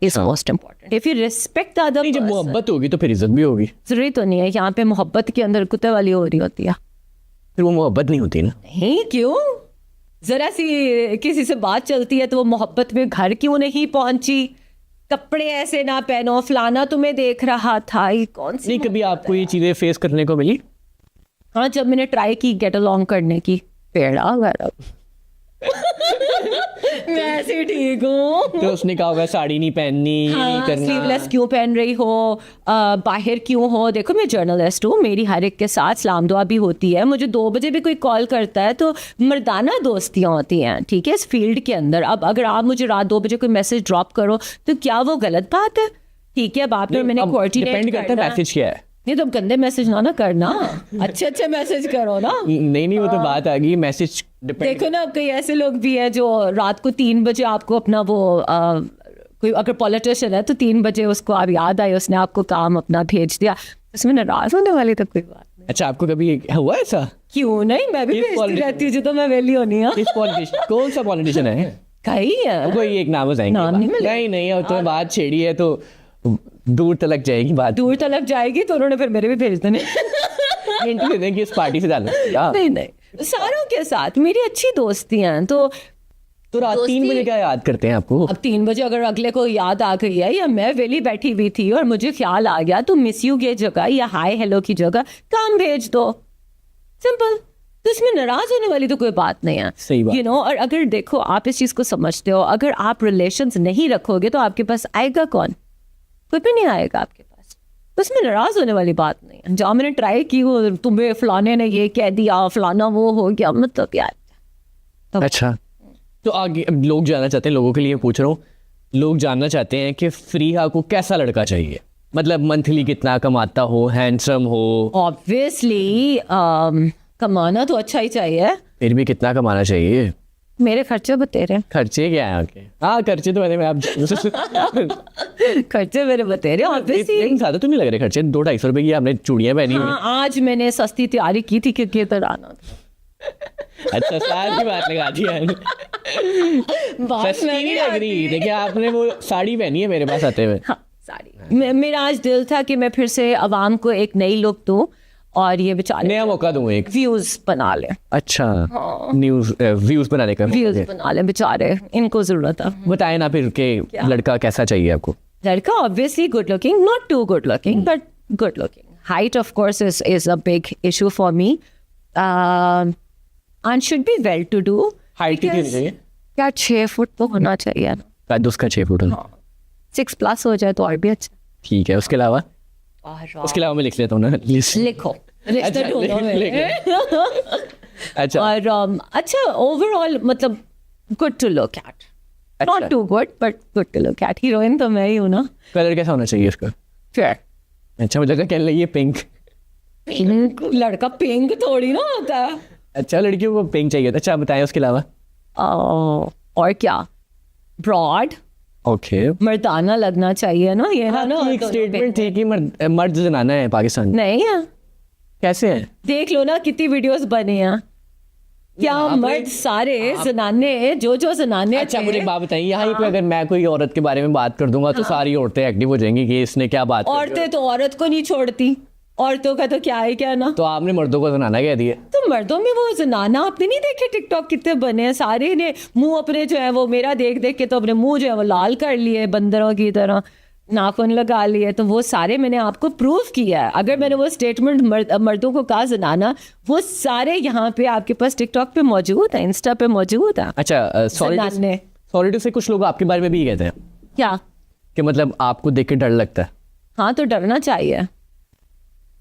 is most important. If you respect the other, जब मोहब्बत होगी तो फिर इज्जत भी होगी। जरूरी तो नहीं है, यहाँ पे मोहब्बत के अंदर कुत्ते वाली हो रही होती है। फिर वो मोहब्बत नहीं होती ना। नहीं, क्यों? जरा सी किसी से बात चलती है तो वो मोहब्बत में घर क्यों नहीं पहुंची? कपड़े ऐसे ना पहनो, फलाना तुम्हें देख रहा था, ये कौन सी? नहीं, कभी आपको ये चीजें फेस करने को मिली? हाँ, जब मैंने ट्राई की गेट अलोंग करने की, पेड़ा वगैरह। मैं ऐसे ठीक हूँ। तो उसने कहा होगा साड़ी नहीं पहननी, नहीं करना। स्लीवलेस क्यों पहन रही हो, बाहर क्यों हो? देखो, मैं जर्नलिस्ट हूँ, मेरी हर एक के साथ सलाम दुआ भी होती है। मुझे 2 बजे भी कोई कॉल करता है तो मर्दाना दोस्तियाँ होती हैं, ठीक है, इस फील्ड के अंदर। अब अगर आप मुझे रात 2 बजे कोई मैसेज ड्रॉप करो तो क्या वो गलत बात है? ठीक है, अब आपने मैंने डिपेंड करता है मैसेज क्या है। नहीं तो गंदे मैसेज ना करना, अच्छे मैसेज करो ना। नहीं वो तो बात आ गई, मैसेज देखो ना, कई ऐसे लोग भी हैं जो रात को 3 बजे आपको अपना वो कोई अगर पॉलिटिशियन है तो 3 बजे उसको आप याद आए, उसने आपको काम अपना भेज दिया, उसमें नाराज होने वाली तो कोई बात नहीं। अच्छा, आपको कभी हुआ ऐसा? क्यों नहीं, मैं भी भेजती रहती हूँ, जो तो मैं वेली होनी है। कौन सा पॉलिटिशियन है? कई है, कोई एक नाम बताएंगे? नाम नहीं मिलेगा। नहीं अब तो बात छेड़ी है तो दूर तलक जाएगी बात। दूर तलक जाएगी तो उन्होंने फिर मेरे भी भेज देने। हिंट दे दें कि इस पार्टी से डालना। नहीं, सारों के साथ मेरी अच्छी दोस्ती हैं। तो रात 3 बजे क्या याद करते हैं आपको? अब 3 बजे अगर अगले को याद आ गई है, या मैं वेली बैठी हुई थी और मुझे ख्याल आ गया, तो मिस यू की जगह या हाय हेलो की जगह काम भेज दो, सिंपल। तो इसमें नाराज होने वाली तो कोई बात नहीं है, सही बात। You know. और अगर देखो, आप इस चीज को समझते हो, अगर आप रिलेशंस नहीं रखोगे तो आपके पास आएगा कौन? कोई भी नहीं आएगा आपके पास। तो इसमें नाराज होने वाली बात नहीं है। जहाँ मैंने ट्राई की वो तुम्हें फलाने ने ये कह दिया, फलाना वो हो गया, मतलब यार। अच्छा, तो आगे अब लोग जानना चाहते हैं, लोगों के लिए पूछ रहा हूँ, लोग जानना चाहते हैं कि फ्रीहा को कैसा लड़का चाहिए? मतलब मंथली कितना कमाता हो, हैंडसम हो? ऑब्वियसली कमाना तो अच्छा ही चाहिए। फिर भी कितना कमाना चाहिए? मेरे खर्चे बतेरे। खर्चे क्या है आपके? हाँ, खर्चे तो मैंने आप खर्चे मेरे बतेरे ऑब्वियसली। ज्यादा तो नहीं लग रहे खर्चे? 200-250 रुपए की आपने चूड़ियां पहनी हुई। हाँ, आज मैंने सस्ती तैयारी की थी क्योंकि इधर आना था। अच्छा, साल की बात लगा दी है। सस्ती नहीं लग रही। देखिए, आपने वो साड़ी पहनी है मेरे पास आते हुए। हाँ, साड़ी। मेरा आज दिल था कि मैं फिर से अवाम को एक नई लुक दूं और ये बेचारे नया मौका दूं, एक व्यूज बना ले। अच्छा, न्यूज व्यूज बनाने का व्यूज बना ले बेचारे, इनको जरूरत है। बताए ना फिर के लड़का कैसा चाहिए आपको? लड़का obviously good looking, not too good looking but good looking. Height of course is a big issue for me, and should be well to do. Height कितनी होनी चाहिए? क्या 6 फुट तो होना चाहिए ना, शायद उसका 6 फुट हो। 6+ हो जाए तो और भी अच्छा। ठीक है, उसके अलावा और उसके अलावा मैं लिख लेता हूँ ना लिस्ट। लिखो रिश्ते अच्छा, ढूंढो लिख में। अच्छा और अच्छा ओवरऑल मतलब good to look at, not too good but good to look at. Heroine तो मैं ही हूँ ना। कलर कैसा होना चाहिए उसका? फेयर। अच्छा, मुझे लगा कहने लगी ये पिंक। पिंक, लड़का पिंक थोड़ी ना होता है। अच्छा, लड़कियों को पिंक चाहिए था। अच्छा बताएं उसके अलावा। और क्या, ब्रॉड, ओके, मर्दाना लगना चाहिए ना, ये है ना। एक स्टेटमेंट थी कि मर्द जनाना है पाकिस्तान में। नहीं है, कैसे है? देख लो ना कितनी वीडियोस बने हैं, क्या मर्द सारे जनाने जो जनाने अच्छा थे। मुझे एक बात बताइए, यहाँ पे अगर मैं कोई औरत के बारे में बात कर दूंगा तो सारी औरतें एक्टिव हो जाएंगी कि इसने क्या बात कर दी। औरतें तो औरत को नहीं छोड़ती, औरतों का तो क्या है क्या ना। तो आपने मर्दों को जनाना कह दिया। तो मर्दों में वो जनाना आपने नहीं देखे टिकटॉक कितने बने हैं, सारे ने मुंह अपने जो है वो मेरा देख देख के तो अपने मुंह जो है वो लाल कर लिए, बंदरों की तरह नाखून लगा लिए। तो वो सारे मैंने आपको प्रूव किया है। अगर मैंने वो स्टेटमेंट मर्दों को कहा जनाना, वो सारे यहाँ पे आपके पास टिकटॉक पे मौजूद है, इंस्टा पे मौजूद है। अच्छा, जनाने सॉरी से कुछ लोग आपके बारे में भी कहते हैं क्या कि मतलब आपको देख के डर लगता है। हाँ तो डरना चाहिए।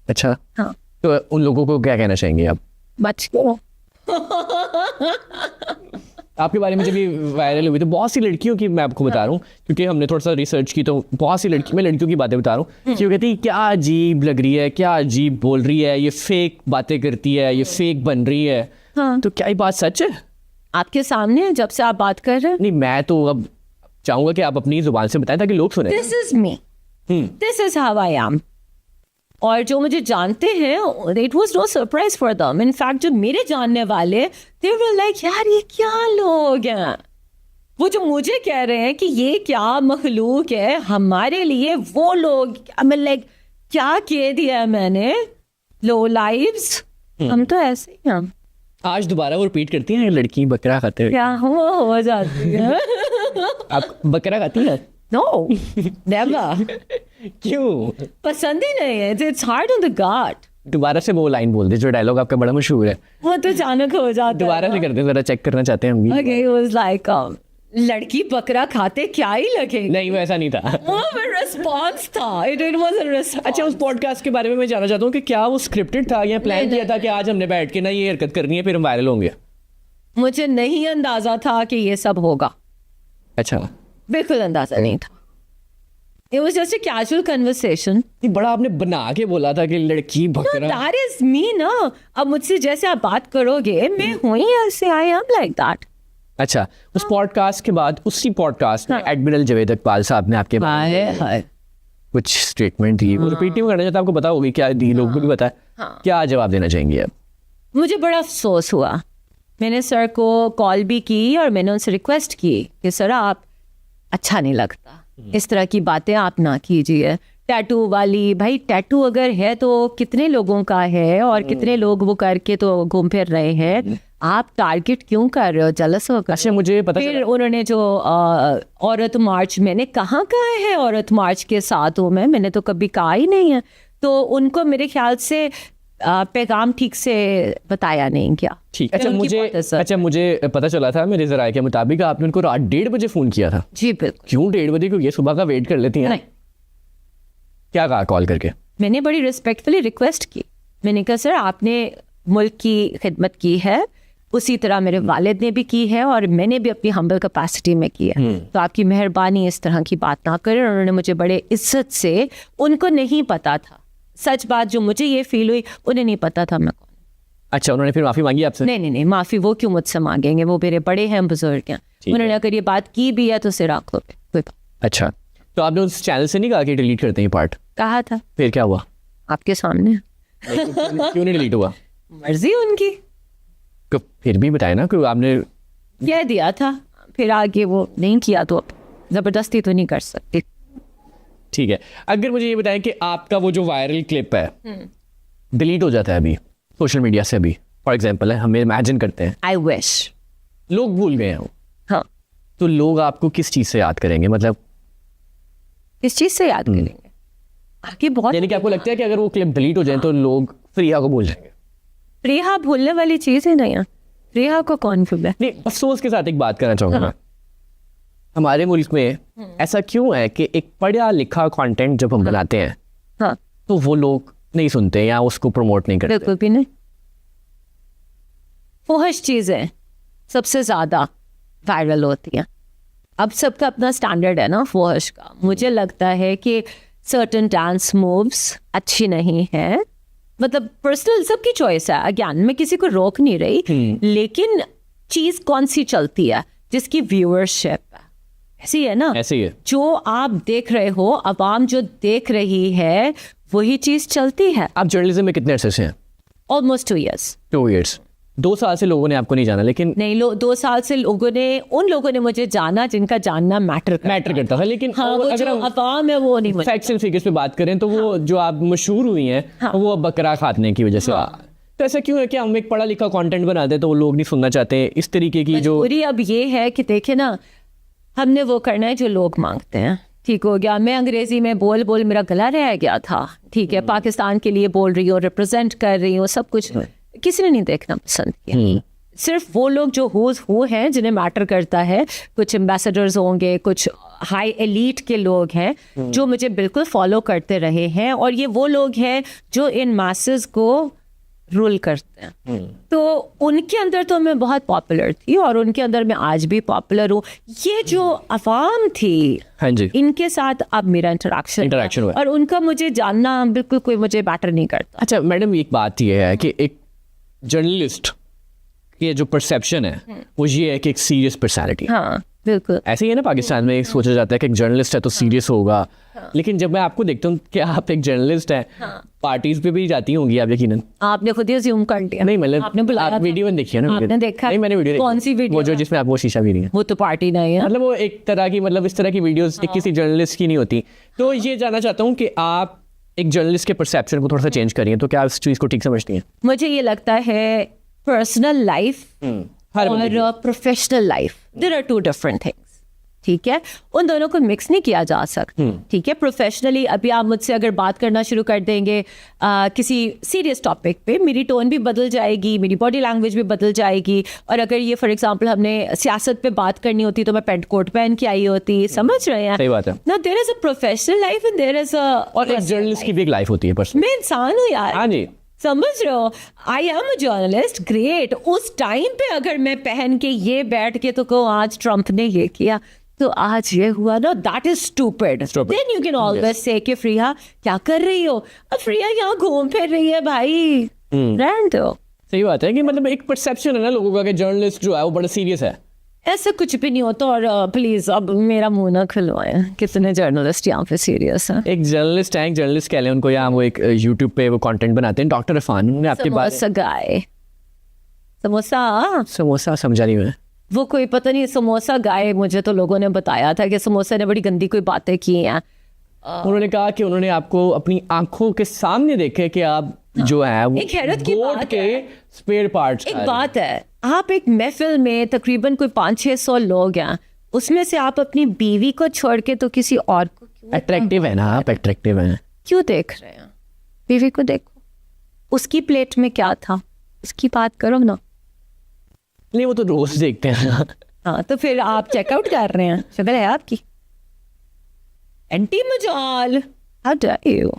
अच्छा, हाँ तो उन लोगों को क्या कहना चाहेंगे आप? बच को। आपके बारे में जब ये वायरल हुई तो बहुत सी लड़कियों की, मैं आपको बता रहा हूँ क्योंकि हमने थोड़ा सा रिसर्च की, तो बहुत सी मैं लड़कियों की बातें बता रहा हूँ कि वो कहती है क्या अजीब लग रही है, क्या अजीब बोल रही है, ये फेक बातें करती है, ये फेक बन रही है। हाँ। तो क्या ये बात सच है? आपके सामने जब से आप बात कर रहे हैं। नहीं, मैं तो अब चाहूंगा कि आप अपनी जुबान से बताएं ताकि लोग सुने। This is me, this is how I am. और जो मुझे जानते हैं, it was no surprise for them. In fact जो मेरे जानने वाले, दे वर लाइक यार ये क्या लोग हैं। वो जो मुझे कह रहे हैं कि ये क्या मखलूक है, हमारे लिए वो लोग, मैं लाइक क्या कह दिया है मैंने, लो लाइव्स। हम तो ऐसे ही हैं। आज दोबारा वो रिपीट करती हैं लड़की बकरा खाते हुए। क्या हो जाती है। आप बकरा खाती हैं? No never. क्यों? पसंद ही नहीं है, it's hard on the gut. दोबारा से वो लाइन बोल दे जो डायलॉग आपका बड़ा मशहूर है। वो तो अचानक हो जाता है। दोबारा से करते हैं, जरा चेक करना चाहते हैं हम भी। Okay, it was like लड़की बकरा खाते क्या ही लगे। नहीं, वो ऐसा नहीं था। वो रिस्पॉन्स था, इट वाज अ रिस्पॉन्स। अच्छा, उस पॉडकास्ट के बारे में मैं जानना चाहता हूँ कि क्या वो स्क्रिप्टेड था या प्लान किया था कि आज हमने बैठ के ना ये हरकत करनी है फिर हम वायरल होंगे? मुझे नहीं अंदाजा था कि ये सब होगा। अच्छा, बिल्कुल अंदाजा नहीं था। It was just a casual conversation. ये बड़ा आपने बना के बोला था कि लड़की No, बकरा। that is me ना। अब मुझसे जैसे आप बात करोगे, मैं हूँ ही ऐसे, I am like that. अच्छा, उस पॉडकास्ट के बाद उसी पॉडकास्ट में एडमिरल जावेद इकबाल साहब ने आपके बारे में कुछ स्टेटमेंट दी। वो रिपीट नहीं करना चाहता, आपको पता होगी क्या दी, लोगों को भी पता है। क्या जवाब देना चाहेंगे आप? मुझे बड़ा अफसोस हुआ। मैंने सर को कॉल भी की और मैंने उनसे रिक्वेस्ट की कि सर आप, अच्छा नहीं लगता इस तरह की बातें आप ना कीजिए। टैटू वाली, भाई टैटू अगर है तो कितने लोगों का है और कितने लोग वो करके तो घूम फिर रहे हैं। आप टारगेट क्यों कर रहे हो, जलस होकर? अच्छा, मुझे पता फिर उन्होंने जो औरत मार्च, मैंने कहाँ कहा है औरत मार्च के साथ हूँ मैंने तो कभी कहा ही नहीं है। तो उनको मेरे ख्याल से पैगाम ठीक से बताया नहीं क्या। ठीक। अच्छा, मुझे पता चला था मेरे ज़राए के मुताबिक आपने उनको रात 1:30 बजे फ़ोन किया था। जी बिल्कुल। क्यों 1:30 बजे? क्योंकि ये सुबह का वेट कर लेती हैं। नहीं, क्या कहा कॉल करके? मैंने बड़ी रिस्पेक्टफुली रिक्वेस्ट की। मैंने कहा सर आपने मुल्क की खिदमत की है, उसी तरह मेरे वालिद ने भी की है और मैंने भी अपनी हम्बल कैपेसिटी में की है, तो आपकी मेहरबानी इस तरह की बात ना करें। उन्होंने मुझे बड़े इज्जत से, उनको नहीं पता था, सच बात जो मुझे ये फील हुई, उन्हें नहीं पता था मैं कौन। अच्छा, उन्होंने फिर माफ़ी मांगी आपसे? नहीं, माफ़ी वो क्यों मुझसे मांगेंगे, वो मेरे बड़े हैं, बुजुर्ग हैं। उन्होंने अगर ये बात की भी है तो सिर आंखों पे, कोई बात। अच्छा, तो आपने उस चैनल से नहीं कहा कि डिलीट करते हैं पार्ट? कहा था। फिर क्या हुआ? आपके सामने। क्यों नहीं डिलीट हुआ? मर्जी उनकी। तो फिर भी बताए ना कि आपने कह दिया था, फिर आगे वो नहीं किया तो जबरदस्ती तो नहीं कर सकती। ठीक है। अगर मुझे ये बताएं कि आपका वो जो वायरल क्लिप है डिलीट हो जाता है अभी सोशल मीडिया से, अभी फॉर एग्जांपल है, हम इमेजिन करते हैं, आई विश लोग भूल गए हैं वो, हाँ, तो लोग आपको किस चीज़ से याद करेंगे? मतलब किस चीज़ से याद करेंगे? आगे बहुत, यानी कि आपको लगता है कि अगर वो क्लिप डिलीट हो जाए तो लोग फ्रिया को भूल जाएंगे? प्रिया भूलने वाली चीज़ ही नहीं है। रिया को कौन है? नहीं, अफसोस के साथ एक बात करना चाहूंगा मैं। हमारे मुल्क में ऐसा क्यों है कि एक पढ़ा लिखा कंटेंट जब हम बनाते हैं हाँ, तो वो लोग नहीं सुनते या उसको प्रमोट नहीं करते? बिल्कुल भी नहीं। फुहश चीजें सबसे ज्यादा वायरल होती हैं। अब सबका अपना स्टैंडर्ड है ना फुहश का। मुझे लगता है कि सर्टेन डांस मूव्स अच्छी नहीं है, मतलब पर्सनल सबकी चॉइस है, अगेन मैं किसी को रोक नहीं रही, लेकिन चीज कौन सी चलती है जिसकी व्यूअरशिप है, ऐसी है ना, ऐसे ही है। जो आप देख रहे हो, अवाम जो देख रही है वही चीज चलती है। आप जर्नलिज्म में कितने अरसे से हैं? Almost 2 years। 2 years। 2 साल से लोगों ने आपको नहीं जाना, लेकिन नहीं, 2 साल से उन लोगों ने मुझे जाना जिनका जानना मैटर करता था। लेकिन हाँ, वो अगर जो हम अवाम है वो नहीं मुझे। फैक्ट्स एंड फिगर्स पे बात करें तो वो जो आप मशहूर हुई हैं वो बकरा खाने की वजह से। तो ऐसा क्यों है कि हम एक पढ़ा लिखा कंटेंट बनाते हैं तो वो लोग नहीं सुनना चाहते? इस तरीके की जो पूरी अब ये है कि देखे ना, हमने वो करना है जो लोग मांगते हैं। ठीक हो गया, मैं अंग्रेजी में बोल बोल मेरा गला रह गया था, ठीक है, पाकिस्तान के लिए बोल रही हूँ, रिप्रेजेंट कर रही हूँ, सब कुछ किसी ने नहीं देखना पसंद किया। सिर्फ वो लोग जो हो हैं जिन्हें मैटर करता है, कुछ एम्बेसडर्स होंगे, कुछ हाई एलीट के लोग हैं जो मुझे बिल्कुल फॉलो करते रहे हैं, और ये वो लोग हैं जो इन मासेस को रूल करते हैं। तो उनके अंदर तो मैं बहुत पॉपुलर थी और उनके अंदर मैं आज भी पॉपुलर हूँ। ये जो अवाम थी, हाँ जी, इनके साथ अब मेरा इंटरेक्शन हुआ और उनका मुझे जानना बिल्कुल कोई मुझे मैटर नहीं करता। अच्छा मैडम, एक बात ये है कि एक जर्नलिस्ट की जो परसेप्शन है वो ये है कि एक सीरियस पर्सनालिटी। हाँ बिल्कुल, ऐसे ही है ना, पाकिस्तान में एक सोचा जाता है कि एक जर्नलिस्ट है तो सीरियस होगा। लेकिन जब मैं आपको देखता हूँ कि आप एक जर्नलिस्ट हैं, पार्टीज पे भी जाती होंगी आप यकीनन। आपने खुद ही ज़ूम कर लिया। नहीं मतलब आपने बुलाया आप वीडियो में देखिए ना? आपने देखा? नहीं, मैंने वीडियो कौन सी वीडियो? वो जो जिसमें आप वो शीशा भी रही है, वो तो पार्टी नहीं है। मतलब वो एक तरह की, मतलब इस तरह की वीडियोस किसी जर्नलिस्ट की नहीं होती। तो ये जानना चाहता हूँ कि आप एक जर्नलिस्ट के परसेप्शन को थोड़ा सा चेंज करिए, तो क्या आप इस चीज़ को ठीक समझती हैं? मुझे ये लगता है पर्सनल लाइफ और professional life, there are 2 different things. ठीक है, उन दोनों को मिक्स नहीं किया जा सकता। ठीक है, प्रोफेशनली अभी आप मुझसे अगर बात करना शुरू कर देंगे किसी सीरियस टॉपिक पे, मेरी टोन भी बदल जाएगी, मेरी बॉडी लैंग्वेज भी बदल जाएगी। और अगर ये फॉर एग्जांपल हमने सियासत पे बात करनी होती तो मैं पेंट कोट पहन के आई होती। समझ रहे हैं? सही बात है ना, there is a professional life and there is a, और एक जर्नलिस्ट की भी एक लाइफ होती है पर्सनल। मैं इंसान हूँ यार। हाँ जी, समझ रहे हो, आई एम अ जर्नलिस्ट, ग्रेट। उस टाइम पे अगर मैं पहन के ये बैठ के तो कहूँ आज ट्रम्प ने ये किया तो आज ये हुआ ना, that is stupid. Then you can always say कि फ्रिया क्या कर रही हो? अब फ्रिया यहाँ घूम फिर रही है भाई, रहने दो। सही बात है कि मतलब एक परसेप्शन है ना लोगों का कि जर्नलिस्ट जो है वो बड़ा सीरियस है। ऐसा कुछ भी नहीं होता। और प्लीज अब मेरा मुंह ना खुलवाएं, कितने जर्नलिस्ट यहाँ पे सीरियस हैं। एक जर्नलिस्ट है, एक जर्नलिस्ट कह लें उनको, या वो एक यूट्यूब पे वो कंटेंट बनाते हैं, डॉक्टर इरफान, उन्होंने आपके बारे समोसा गाय, समोसा समोसा समझा नहीं मैं। वो कोई पता नहीं समोसा गाय, मुझे तो लोगों ने बताया था कि समोसा ने बड़ी गंदी कोई बातें की हैं। उन्होंने कहा कि उन्होंने आपको अपनी आंखों के सामने देखे कि आप जो है वो एक हैरत की गोट बात के है। स्पेयर पार्ट्स एक बात है, आप एक महफिल में तकरीबन कोई 500-600 लोग हैं, उसमें से आप अपनी बीवी को छोड़ के तो किसी और को अट्रैक्टिव है ना, आप अट्रैक्टिव हैं, क्यों देख रहे हैं? बीवी को देखो, उसकी प्लेट में क्या था, उसकी बात करो ना। नहीं वो तो रोज देखते हैं। हाँ तो फिर आप चेकआउट कर रहे हैं, शक्ल है आपकी एंटी मजाल। How dare you.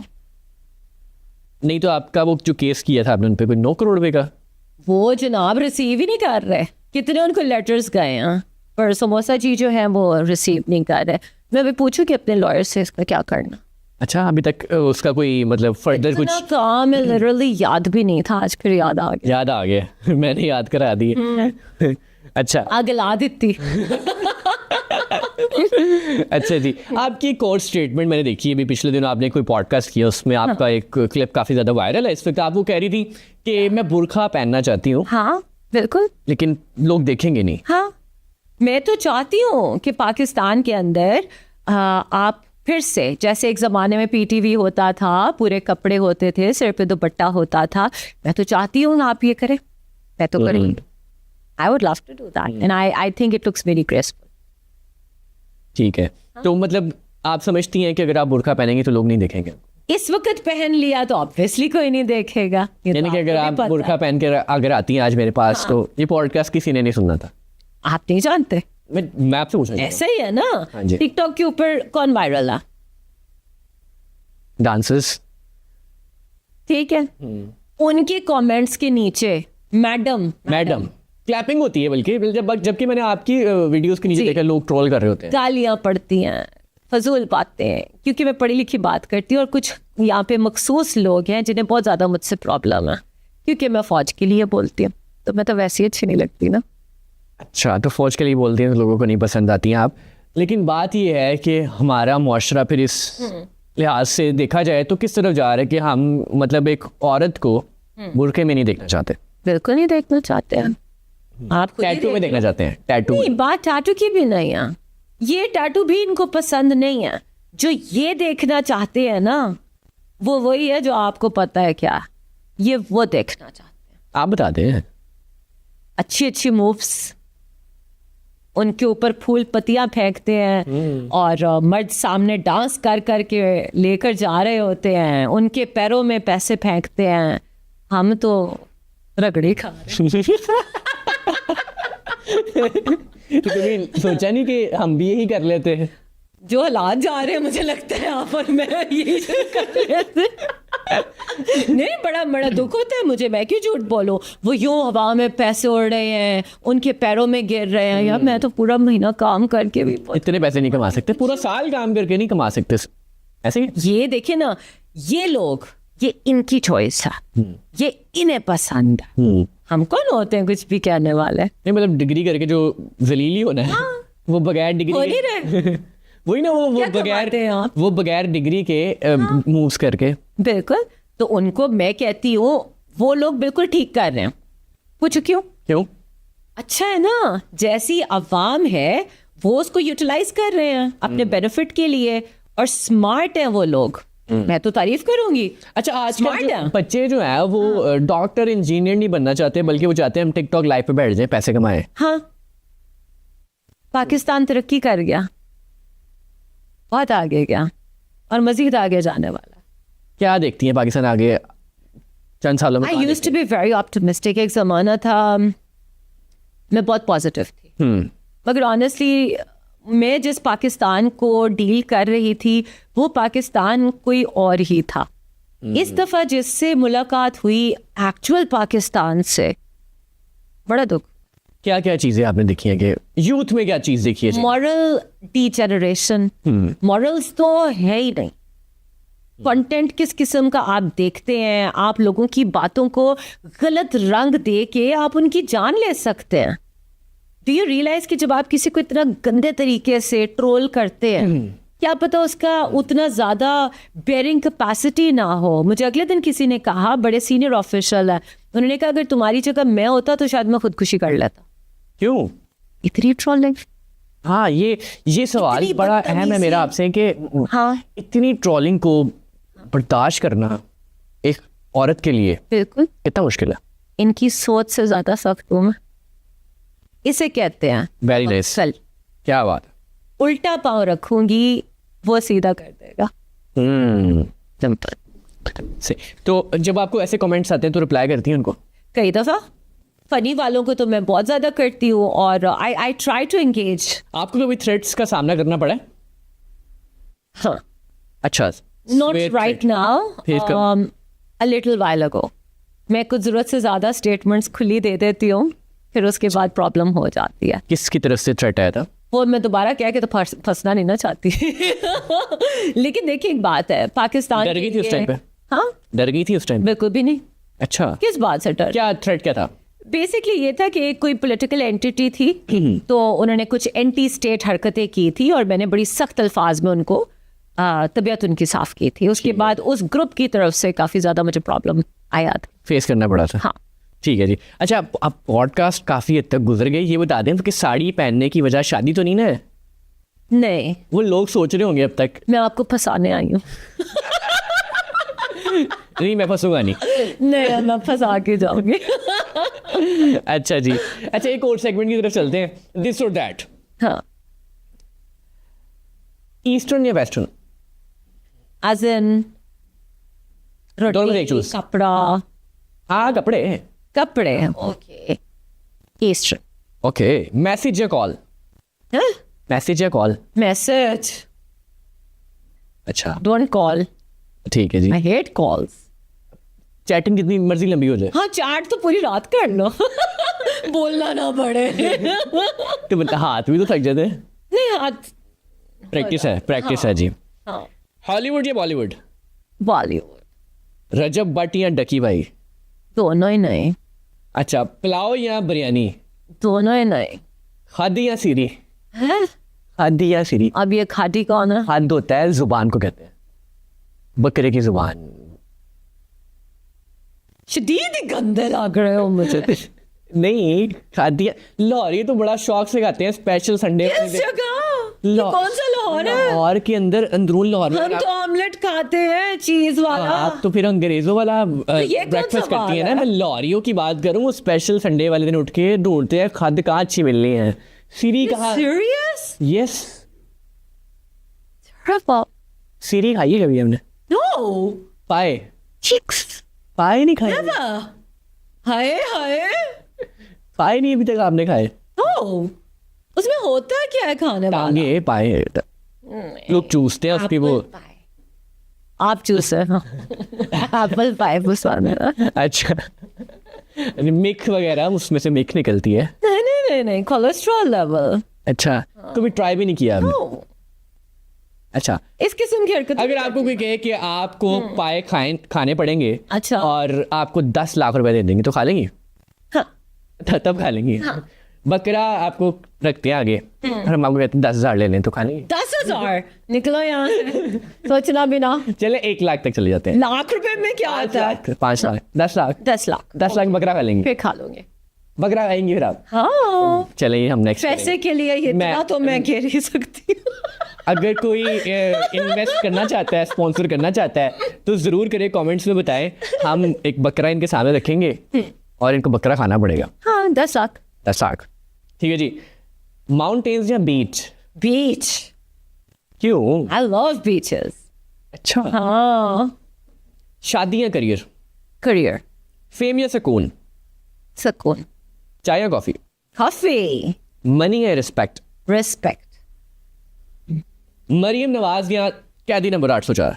नहीं तो आपका वो जो केस किया था आपने उन पे कोई 9 करोड़ रुपए का, वो जनाब रिसीव ही नहीं कर रहे। कितने उनको लेटर्स गए हैं, पर समोसा जी जो है वो रिसीव नहीं कर रहे। मैं अभी पूछूं कि अपने लॉयर से इसका क्या करना। अच्छा अभी तक उसका कोई मतलब फर्दर कुछ काम है, लिटरली याद भी नहीं था, आज फिर याद आ गया। याद आ गया मैंने याद करा दी। अच्छा अगला देती। अच्छा जी, आपकी कोर्ट स्टेटमेंट मैंने देखी है, अभी पिछले दिनों आपने कोई पॉडकास्ट किया, उसमें आपका एक क्लिप काफ़ी ज़्यादा वायरल है इस वक्त। आप वो कह रही थी कि मैं बुर्का पहनना चाहती हूँ। हाँ बिल्कुल, लेकिन लोग देखेंगे नहीं। हाँ मैं तो चाहती हूँ कि पाकिस्तान के अंदर आप फिर से, जैसे एक ज़माने में पीटीवी होता था, पूरे कपड़े होते थे, सिर पे दुपट्टा होता था, मैं तो चाहती हूँ आप ये करें, मैं तो करूँगी। I would love to do that and I think it looks very graceful. ठीक है, तो मतलब आप समझती हैं कि अगर आप बुर्का पहनेंगे तो लोग नहीं देखेंगे? इस वक्त पहन लिया तो ऑब्वियसली कोई नहीं देखेगा। ये तो यानी कि अगर आपको भी आप पता बुर्का पहन के अगर आती हैं आज मेरे पास तो ये पॉडकास्ट किसी ने नहीं सुनना था। है। आप नहीं जानते, मैं आपसे पूछना ऐसा ही है ना। हाँ जी। टिकटॉक के ऊपर कौन वायरल है? डांसर्स। ठीक है, उनके कमेंट्स के नीचे मैडम क्लैपिंग होती है, बल्कि जबकि मैंने आपकी वीडियोस के नीचे जी। देखा लोग ट्रोल कर रहे होते हैं। गालियां पड़ती हैं, फजूल बातें हैं, क्योंकि मैं पढ़ी लिखी बात करती हूँ और कुछ यहाँ पे मखसूस लोग हैं जिन्हें बहुत ज़्यादा मुझसे प्रॉब्लम है, क्योंकि मैं फ़ौज के लिए बोलती हूँ, तो मैं तो वैसे ही अच्छी नहीं लगती ना। अच्छा, तो फौज के लिए बोलते हैं तो लोगों को नहीं पसंद आती हैं आप। लेकिन बात ये है कि हमारा मुआशरा फिर इस लिहाज से देखा जाए तो किस तरफ जा रहा है कि हम मतलब एक औरत को बुरके में नहीं देखना चाहते, बिल्कुल नहीं देखना चाहते हैं। आप खुद ही टैटू में देख देखना चाहते हैं। टैटू नहीं, बात टैटू की भी नहीं है, ये टैटू भी इनको पसंद नहीं है। जो ये देखना चाहते हैं ना, वो वही है जो आपको पता है क्या, ये वो देखना चाहते हैं। आप बता दें। अच्छी अच्छी मूव्स, उनके ऊपर फूल पत्तियां फेंकते हैं और मर्द सामने डांस कर कर के लेकर जा रहे होते हैं, उनके पैरों में पैसे फेंकते हैं। हम तो रगड़ी खा रहे तो कभी सोचा नहीं कि हम भी यही कर लेते हैं? जो हालात जा रहे हैं, मुझे लगता है आप और मैं यही शुरू कर लेते। नहीं, बड़ा दुख होता है मुझे, मैं क्यों झूठ बोलूं। वो यूं हवा में पैसे उड़ रहे हैं, उनके पैरों में गिर रहे हैं। यार मैं तो पूरा महीना काम करके भी इतने पैसे नहीं कमा सकते, पूरा साल काम करके नहीं कमा सकते ऐसे ही। ये देखिए ना, ये लोग, ये इनकी चॉइस है, ये इन्हें पसंद है। हम कौन होते हैं कुछ भी कहने वाले? नहीं मतलब डिग्री करके जो जलीली होना है वो बगैर डिग्री हो नहीं रहे। वही ना, वो क्या कमाते हैं आप? वो बगैर डिग्री के मूव्स करके। बिल्कुल, तो उनको मैं कहती हूँ वो लोग बिल्कुल ठीक कर रहे हैं। पूछो क्यों? अच्छा है ना, जैसी अवाम है वो उसको यूटिलाइज कर रहे हैं अपने बेनिफिट के लिए, और स्मार्ट है वो लोग। मैं तो तारीफ करूंगी। अच्छा, आज Smart है। बच्चे जो है वो डॉक्टर इंजीनियर नहीं बनना चाहते, बल्कि वो चाहते हैं हम टिकटॉक लाइव पे बैठ जाए, पैसे कमाए। हाँ, पाकिस्तान तरक्की कर गया, बहुत आगे गया और मजीद आगे जाने वाला। क्या देखती हैं पाकिस्तान आगे चंद सालों में? I used to be very optimistic. एक जमाना था मैं बहुत पॉजिटिव थी, मगर ऑनेस्टली मैं जिस पाकिस्तान को डील कर रही थी वो पाकिस्तान कोई और ही था। इस दफा जिससे मुलाकात हुई एक्चुअल पाकिस्तान से, बड़ा दुख। क्या क्या चीजें आपने देखी हैं कि यूथ में क्या चीज देखी है? मॉरल डीजेनरेशन, मॉरल्स तो है ही नहीं। कंटेंट किस किस्म का आप देखते हैं, आप लोगों की बातों को गलत रंग दे के आप उनकी जान ले सकते हैं। डू यू रियलाइज कि जब आप किसी को इतना गंदे तरीके से ट्रोल करते हैं, क्या पता उसका उतना ज़्यादा बेयरिंग कैपेसिटी ना हो। मुझे अगले दिन किसी ने कहा, बड़े सीनियर ऑफिशियल है, उन्होंने कहा अगर तुम्हारी जगह मैं होता तो शायद मैं खुदकुशी कर लेता। क्यों? इतनी ट्रोलिंग। हाँ, ये सवाल इतनी बड़ा अहम है मेरा आपसे कि हाँ, इतनी ट्रोलिंग को बर्दाश्त करना एक औरत के लिए बिल्कुल कितना मुश्किल है। इनकी सोच से ज़्यादा सख्त हूँ मैं। इसे कहते हैं वेरी नाइस। चल, क्या बात। उल्टा पाँव रखूंगी वो सीधा कर देगा। से तो जब आपको ऐसे कमेंट्स आते हैं तो रिप्लाई करती हैं उनको? कई दफ़ा फनी वालों को तो मैं बहुत ज़्यादा करती हूँ और आई ट्राई टू एंगेज। आपको कभी थ्रेट्स का सामना करना पड़ा है? हाँ, अच्छा, नॉट राइट नाउ, फिर कब? अ लिटिल व्हाइल अगो। मैं कुछ ज़रूरत से ज़्यादा स्टेटमेंट्स खुली दे देती हूँ, फिर उसके बाद प्रॉब्लम हो जाती है। किसकी तरफ से थ्रेट आया था? वो मैं दोबारा कह के तो फंसना नहीं ना चाहती। लेकिन देखिए एक बात है, पाकिस्तान डर गई थी उस टाइम पे? हाँ, डर गई थी उस टाइम? बिल्कुल भी नहीं। अच्छा, किस बात से डर? क्या थ्रेट क्या था? बेसिकली ये था कि कोई पॉलिटिकल एंटिटी थी, तो उन्होंने कुछ एंटी स्टेट हरकतें की थी और मैंने बड़ी सख्त अल्फाज में उनको तबीयत उनकी साफ की थी। उसके बाद उस ग्रुप की तरफ से काफ़ी ज़्यादा मुझे प्रॉब्लम आया था, फेस करना पड़ा था। हाँ। ठीक है जी। अच्छा, अब पॉडकास्ट काफ़ी हद तक गुजर गई, ये बता दें कि साड़ी पहनने की वजह शादी तो नहीं ना है? नहीं, वो लोग सोच रहे होंगे अब तक। मैं आपको फंसाने आई हूँ। नहीं, मैं फंसूंगा नहीं। नहीं, मैं फंसा के जाऊंगी। अच्छा जी। अच्छा, एक और सेगमेंट की तरफ चलते हैं, दिस और दैट। हाँ, ईस्टर्न या वेस्टर्न? एज इन दोनों में से एक रोटी choose। कपड़ा हाँ कपड़े। कपड़े ओके ईस्टर ओके मैसेज या कॉल? मैसेज या कॉल? मैसेज अच्छा डोंट कॉल ठीक है जी। आई हेट कॉल्स चैटिंग जितनी मर्जी लंबी हो जाए। हाँ चैट तो पूरी रात कर लो बोलना ना पड़े तो मतलब हाथ भी तो थक जाते हैं। नहीं हाथ प्रैक्टिस है जी। हाँ हॉलीवुड या बॉलीवुड? बॉलीवुड रजब भट्ट या डकी भाई? दोनों ही नहीं अच्छा पुलाव या बिरयानी? दोनों ही नहीं खादी या सीरी? है खादी या सीरी? अब ये खाटी कौन है हद होता है जुबान को कहते हैं, बकरे की जुबान। शदीद ही गंदे लग रहे हो मुझे नहीं खादी लाहौरी तो बड़ा शौक से खाते हैं स्पेशल संडे इस जगह ये कौन सा लाहौर है लाहौर के अंदर अंदरून लाहौर में हम तो ऑमलेट खाते हैं चीज वाला आप तो फिर अंग्रेजों वाला ये कौन सा ब्रेकफास्ट करती है बात ना। मैं लाहौरियों की बात करूं, वो स्पेशल संडे वाले दिन उठ के ढूंढते हैं खाद कहाँ अच्छी मिलनी है। सीरी कहाँ? सीरियस यस सीरी खाई है कभी हमने? नो पाए चिक्स पाए नहीं खाए? हाय हाय पाए नहीं अभी तक आपने खाए? नो उसमें होता क्या है खाने वाला टांगे पाए लोग चूसते हैं उसकी वो। आप चूस एप्पल पाए पसंद है अच्छा मिक वगैरह उसमें से मिक निकलती है। नहीं कोलेस्ट्रॉल लेवल अच्छा कभी ट्राई भी नहीं किया आपने? अच्छा इस किस्म की हरकत अगर आपको कोई कहे कि आपको पाए खाने पड़ेंगे अच्छा और आपको 10 लाख रुपए दे देंगे तो खा लेंगी? हाँ तब खा लेंगी। बकरा आपको रखते हैं आगे और हम आपको कहते हैं 10,000 ले लें तो खा लेंगे? 10,000 निकलो यहाँ से सोचना भी ना चले 1 लाख तक चले जाते हैं। लाख रुपए में क्या आता है 5 लाख 10 लाख 10 लाख 10 लाख बकरा खा लेंगे? फिर खा लोगे बकरा खाएंगे फिर आप? हाँ चलिए हम नेक्स्ट पैसे के लिए ये इतना तो मैं कह नहीं सकती अगर कोई इन्वेस्ट करना चाहता है, स्पॉन्सर करना चाहता है तो ज़रूर करें, कमेंट्स में बताएं। हम एक बकरा इनके सामने रखेंगे और इनको बकरा खाना पड़ेगा। हाँ 10 लाख 10 लाख ठीक है जी। माउंटेन्स या बीच? बीच क्यों? आई लव बीचेस अच्छा हाँ शादी या करियर? करियर फेम या सुकून? सुकून चाय या कॉफी? कॉफी मनी या रिस्पेक्ट? रिस्पेक्ट मरियम नवाज या कैदी नंबर 804?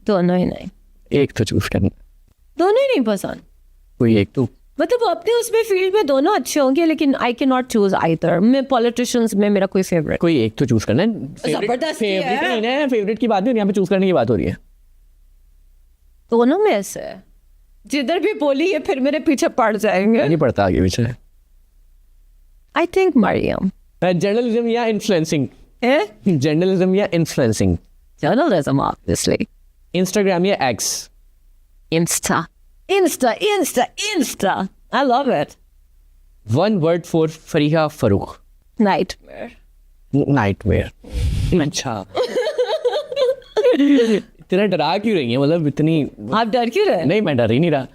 दोनों ही नहीं एक तो चूज करना, दोनों ही नहीं पसंद कोई एक तो। मतलब अपने उसमें फील्ड में दोनों अच्छे होंगे लेकिन I can not choose either. मैं पॉलिटिशियंस में मेरा कोई फेवरेट कोई एक तो चूज करना है। जबरदस्ती है। फेवरेट नहीं है, फेवरेट की बात नहीं, यहाँ पे चूज करने की बात हो रही है। दोनों में से जिधर भी बोली है फिर मेरे पीछे पड़ जाएंगे। नहीं पड़ता आगे पीछे। आई थिंक मरियम जर्नलिज्म या इन्फ्लुएंसिंग? जर्नलिज्म या इन्फ्लुएंसिंग? Journalism obviously. इंस्टाग्राम या X? Insta I love it. One word for Fariha Farrukh? Nightmare. Nightmare. अच्छा इतना डरा क्यों रही है? मतलब इतनी आप डर क्यों रहे? नहीं मैं डर ही नहीं रहा।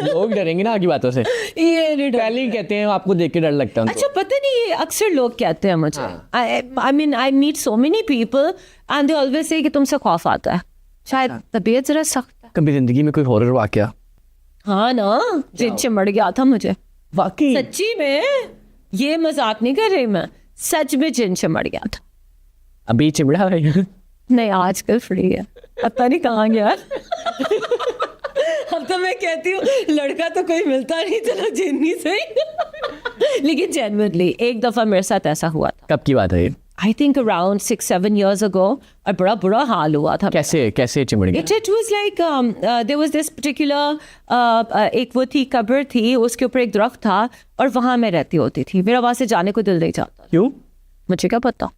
लोग डरेंगे ना आपकी बातों से। ये नहीं डर। पहले ही कहते हैं आपको देख के डर लगता है उनको। अच्छा पता नहीं ये अक्सर लोग कहते हैं मुझे। I mean I meet so many people and they always say कि तुमसे खौफ आता है। शायद तबीयत जरा सख्त है। कभी जिंदगी में कोई हॉरर वाकया? हाँ ना जिन चिमड़ गया था मुझे वाकई? सच्ची में ये मजाक नहीं कर रही मैं, सच में जिन चिमड़ गया था। अभी चिमड़ा है? नहीं आजकल फ्री है, पता नहीं कहाँ गया। अब तो मैं कहती हूँ लड़का तो कोई मिलता नहीं, चलो जिन नहीं सही। लेकिन जेन्युइनली एक दफा मेरे साथ ऐसा हुआ था। कब की बात है ये? I think around 6-7 years ago और बड़ा बुरा हाल हुआ था। कैसे चिमड़ गया? It was like there was this particular एक वो थी कब्र थी, उसके ऊपर एक दरख्त था और वहाँ मैं रहती होती थी। मेरा वहाँ से जाने को दिल नहीं चाहता। क्यों? मुझे क्या पता।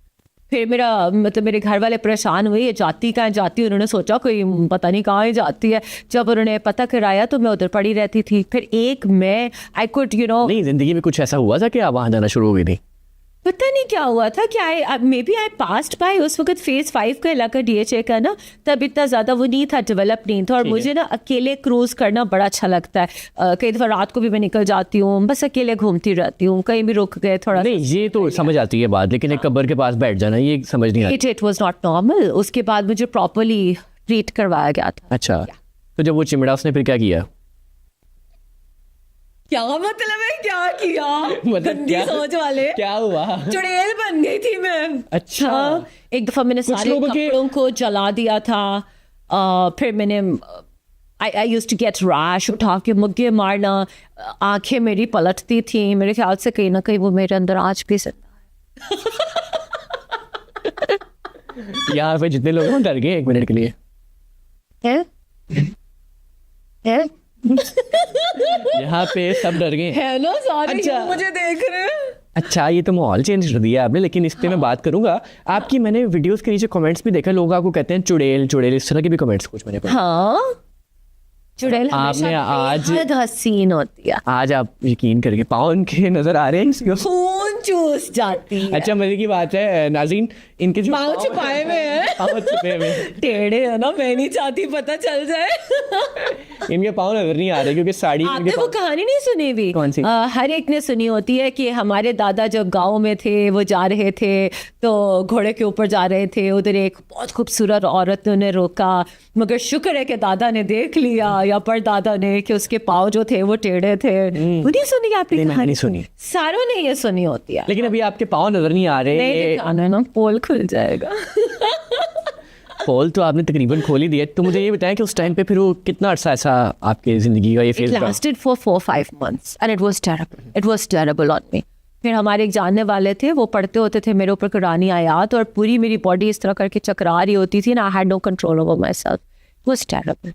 फिर मेरे घर वाले परेशान हुए, ये जाती कहाँ जाती, उन्होंने सोचा कोई पता नहीं कहाँ ही जाती है। जब उन्होंने पता कराया तो मैं उधर पड़ी रहती थी। फिर एक मैं आई कुड नहीं जिंदगी में कुछ ऐसा हुआ था कि आप वहाँ जाना शुरू हो गई थी? पता नहीं क्या हुआ था कि maybe I passed by उस वक्त फेज 5 का इलाका DHA का ना, तब इतना ज़्यादा वो नहीं था, डेवलप नहीं था। और मुझे ना अकेले क्रूज़ करना बड़ा अच्छा लगता है। कई दफ़ा रात को भी मैं निकल जाती हूँ, बस अकेले घूमती रहती हूँ, कहीं भी रुक गए थोड़ा। नहीं ये तो समझ आती है बात, लेकिन एक कब्र के पास बैठ जाना ये समझ नहीं आती। It was not normal. उसके बाद मुझे प्रॉपरली ट्रीट करवाया गया था। अच्छा तो जब वो चिमड़ा उसने फिर क्या किया? क्या मतलब है क्या किया? मतलब गंदी क्या? सोच वाले। क्या हुआ? चुड़ैल बन गई थी मैं। अच्छा। हाँ, एक दफा मैंने कुछ सारे लोगों के- कपड़ों को जला दिया था। फिर मैंने I used to get rash, उठा के मुग्गे मारना, आंखें मेरी पलटती थी। मेरे ख्याल से कहीं ना कहीं वो मेरे अंदर आज भी जिंदा यहाँ पे जितने लोग हैं वो डर गए 1 मिनट के लिए। है। है यहाँ पे सब डर गए। है ना, सारे अच्छा। लोग मुझे देख रहे हैं। अच्छा, ये तो माहौल चेंज कर दिया आपने, लेकिन इस पे मैं बात करूंगा। आपकी मैंने वीडियोस के नीचे कमेंट्स भी देखा, लोग आपको कहते हैं चुड़ैल चुड़ैल, इस तरह के भी कमेंट्स कुछ मैंने पढ़े। हाँ, चुड़ैल आपने हमेशा आज- बेहद हसीन होती है। आज आप यकीन करके पाँव उनके नजर आ रहे हैं किसी को? खून चूस जाती है। अच्छा, मजे की बात है नाज़रीन, इनके जो पाँव छुपाए हुए हैं। पाँव छुपे हुए हैं। टेढ़े है ना, मैं नहीं चाहती पता चल जाए। इनके पाँव नजर नहीं आ रहे क्योंकि साड़ी आपने इनके वो पाँव- कहानी नहीं सुनी भी? कौन सी? हर एक ने सुनी होती है कि हमारे दादा जब गांव में थे, वो जा रहे थे तो घोड़े के ऊपर जा रहे थे, उधर एक बहुत खूबसूरत औरत ने उन्हें रोका, मगर शुक्र है कि दादा ने देख लिया या परदादा ने कि उसके पाँव जो थे वो टेढ़े थे। वो नहीं सुनी आपने नहीं, मैंने कहानी? नहीं सुनी। सारों ने ये सुनी होती है। लेकिन अभी आपके पाँव नजर नहीं आ रहे। नहीं ये दिखाना है ना, पोल खुल जाएगा। पोल तो आपने तकरीबन खोल ही दिया। तो मुझे ये बताएं कि उस टाइम पे फिर वो कितना अर्सा ऐसा आपके जिंदगी का ये It फेज रहा? lasted for 4-5 months and it was terrible. It was terrible on me. फिर हमारे एक जानने वाले थे, वो पढ़ते होते थे मेरे ऊपर कुरानी आयात और पूरी मेरी बॉडी इस तरह करके चकरा रही होती थी ना, I had no control over myself. It was terrible.